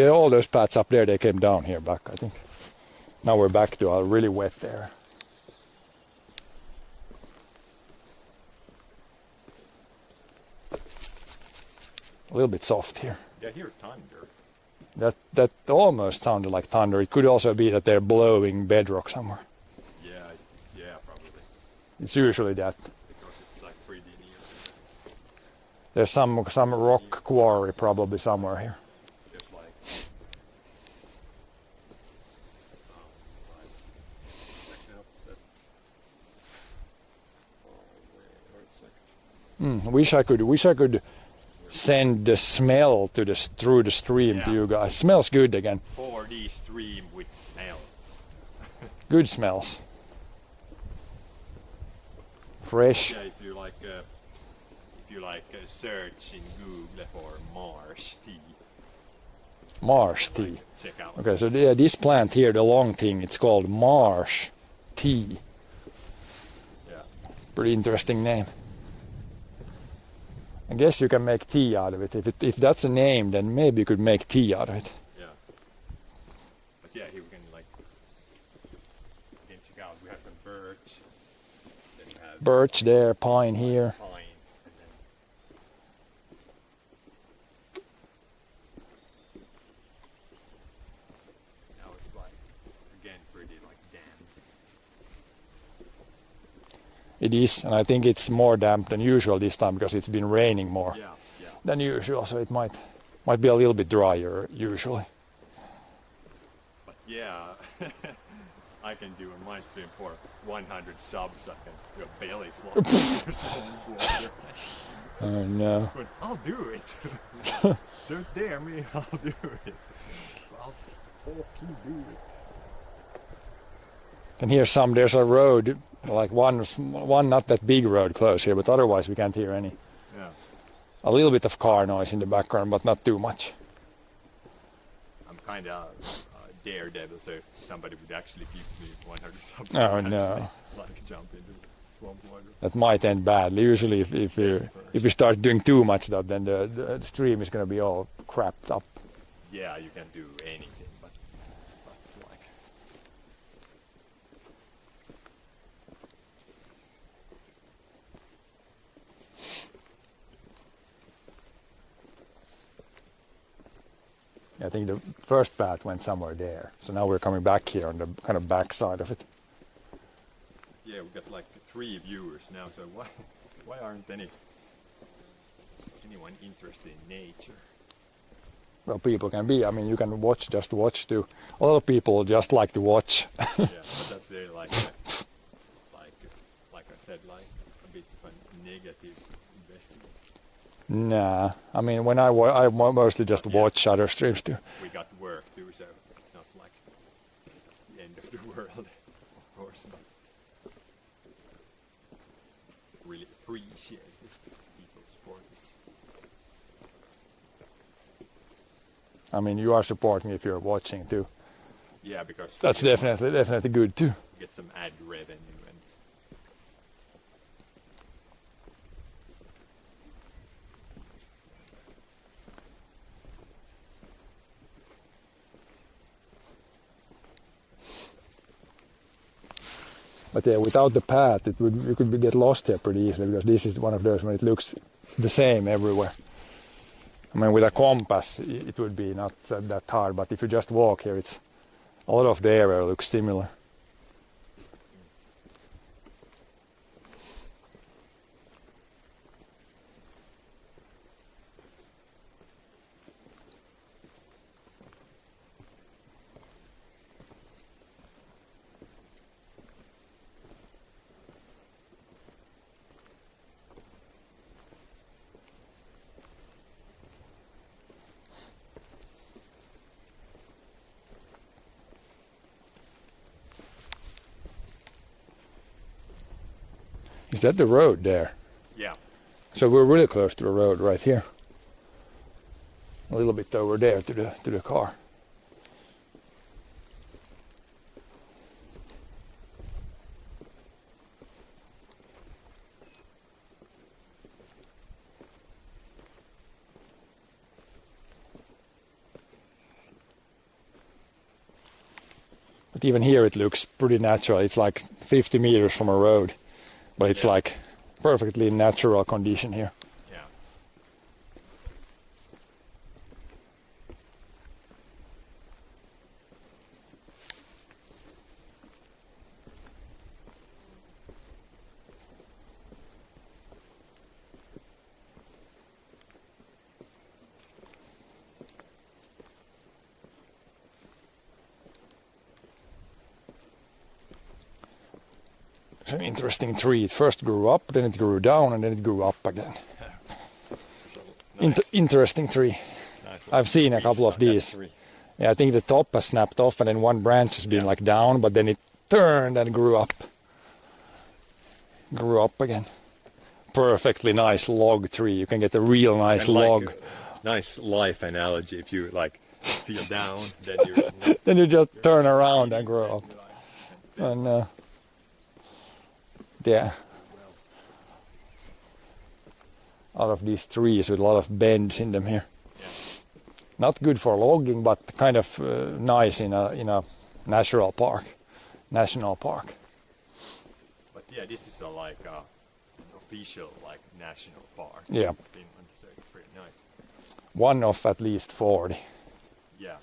All those paths up there, they came down here back, I think. Now we're back to a really wet area. A little bit soft here. Yeah, hear thunder. That almost sounded like thunder. It could also be that they're blowing bedrock somewhere. Yeah, probably. It's usually that. Because it's like pretty near. There's some rock quarry probably somewhere here. Just like Wish I could send the smell to through the stream to you guys. Smells good again. 4D stream with smells. Good smells. Fresh. Yeah, if you like search in Google for Marsh Tea. Marsh tea. Check out. Okay, so this plant here, the long thing, it's called Marsh Tea. Yeah. Pretty interesting name. I guess you can make tea out of it. If that's a name, then maybe you could make tea out of it. Yeah. But yeah, here we can like check out. We have some birch. Then we have Birch there, pine here. pine. And then now it's like again pretty like damp. It is, and I think it's more damp than usual this time because it's been raining more Yeah. than usual, so it might be a little bit drier usually. But yeah, I can do on my stream for 100 subs. I can do a belly flop. Oh no. But I'll do it. Don't dare me. I'll do it. I'll fucking do it. Can hear some. There's a road, like one not that big road close here, but otherwise we can't hear any. Yeah. A little bit of car noise in the background, but not too much. I'm kind of daredevil, so if somebody would actually give me 100 subs, Oh, I'd no. actually, like jump into swamp water. That might end badly. Usually, if you start doing too much stuff, then the stream is going to be all crapped up. Yeah, you can do anything, but like I think the first path went somewhere there, so now we're coming back here on the kind of back side of it. yeah, we got like 3 viewers now, so why aren't anyone interested in nature? Well, people can be. I mean, you can just watch too. A lot of people just like to watch. Yeah, but that's really like I said, like a bit of a negative investment. Nah, I mean, when I mostly just watch other streams too. We got work too, so it's not like the end of the world, of course. But really appreciate if people support us. I mean, you are supporting if you're watching too. Yeah, because That's we definitely good too. get some ad revenue and But yeah, without the path, you could get lost here pretty easily because this is one of those when it looks the same everywhere. I mean, with a compass, it would be not that hard, but if you just walk here, it's a lot of the area looks similar. Is that the road there? yeah. So we're really close to the road right here. A little bit over there to the car. But even here it looks pretty natural. It's like 50 meters from a road, but it's like perfectly natural condition here. Yeah. It's an interesting tree. It first grew up, then it grew down, and then it grew up again. Nice. Interesting tree. Nice. I've seen a couple of these. Yeah, I think the top has snapped off, and then one branch has been like down, but then it turned and grew up. Grew up again. Perfectly nice log tree. You can get a real nice And log. like, nice life analogy. If you like feel down, then you Then you just turn around and grow up. And yeah, out of these trees with a lot of bends in them here. Not good for logging, but kind of nice in a national park. But yeah, this is like an official like national park. Yeah. In Finland, so it's pretty nice. One of at least 40. Yeah.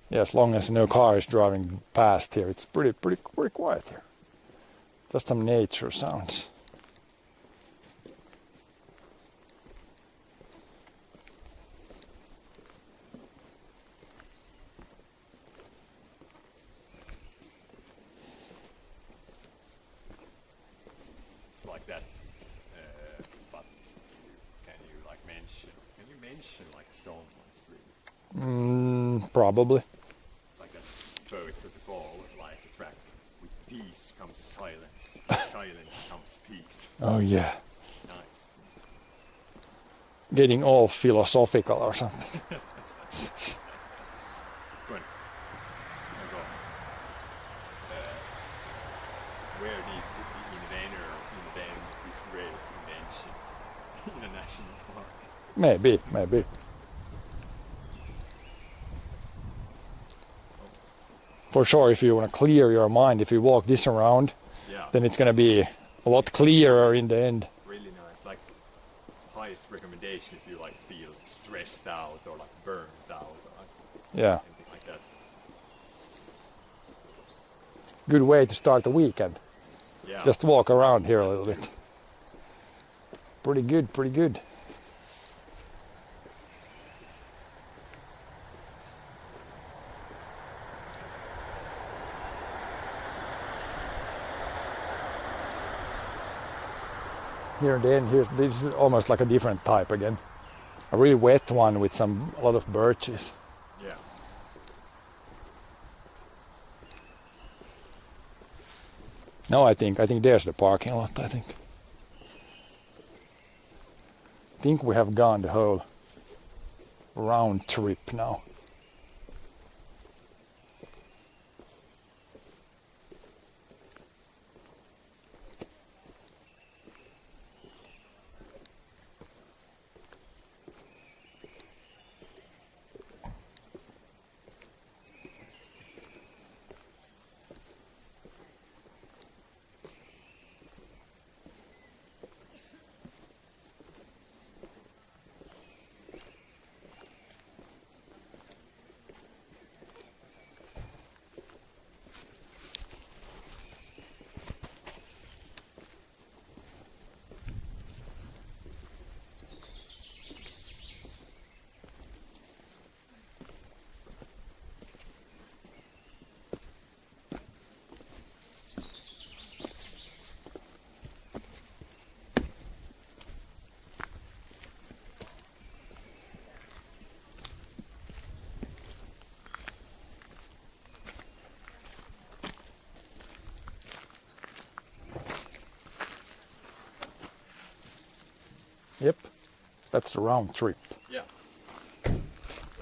Yeah, as long as no car is driving past here, it's pretty quiet here. Just some nature sounds. It's like that. But can you mention like a song on the street? Probably. Like that Poets of the Fall, like a track. With peace comes silence. With silence comes peace. Oh yeah. Nice. Getting all philosophical or something. Good. Now go. Where did the inventor invent his greatest invention in a national park? Maybe. For sure, if you want to clear your mind, if you walk this around, Yeah. then it's going to be a lot clearer in the end. Really nice. Like highest recommendation if you like feel stressed out or like burned out or Yeah. anything like that. Good way to start the weekend. Yeah. Just walk around here a little bit. Pretty good. Here and then, this is almost like a different type again. A really wet one with a lot of birches. Yeah. No, I think there's the parking lot, I think. I think we have gone the whole round trip now. Yep, that's the round trip.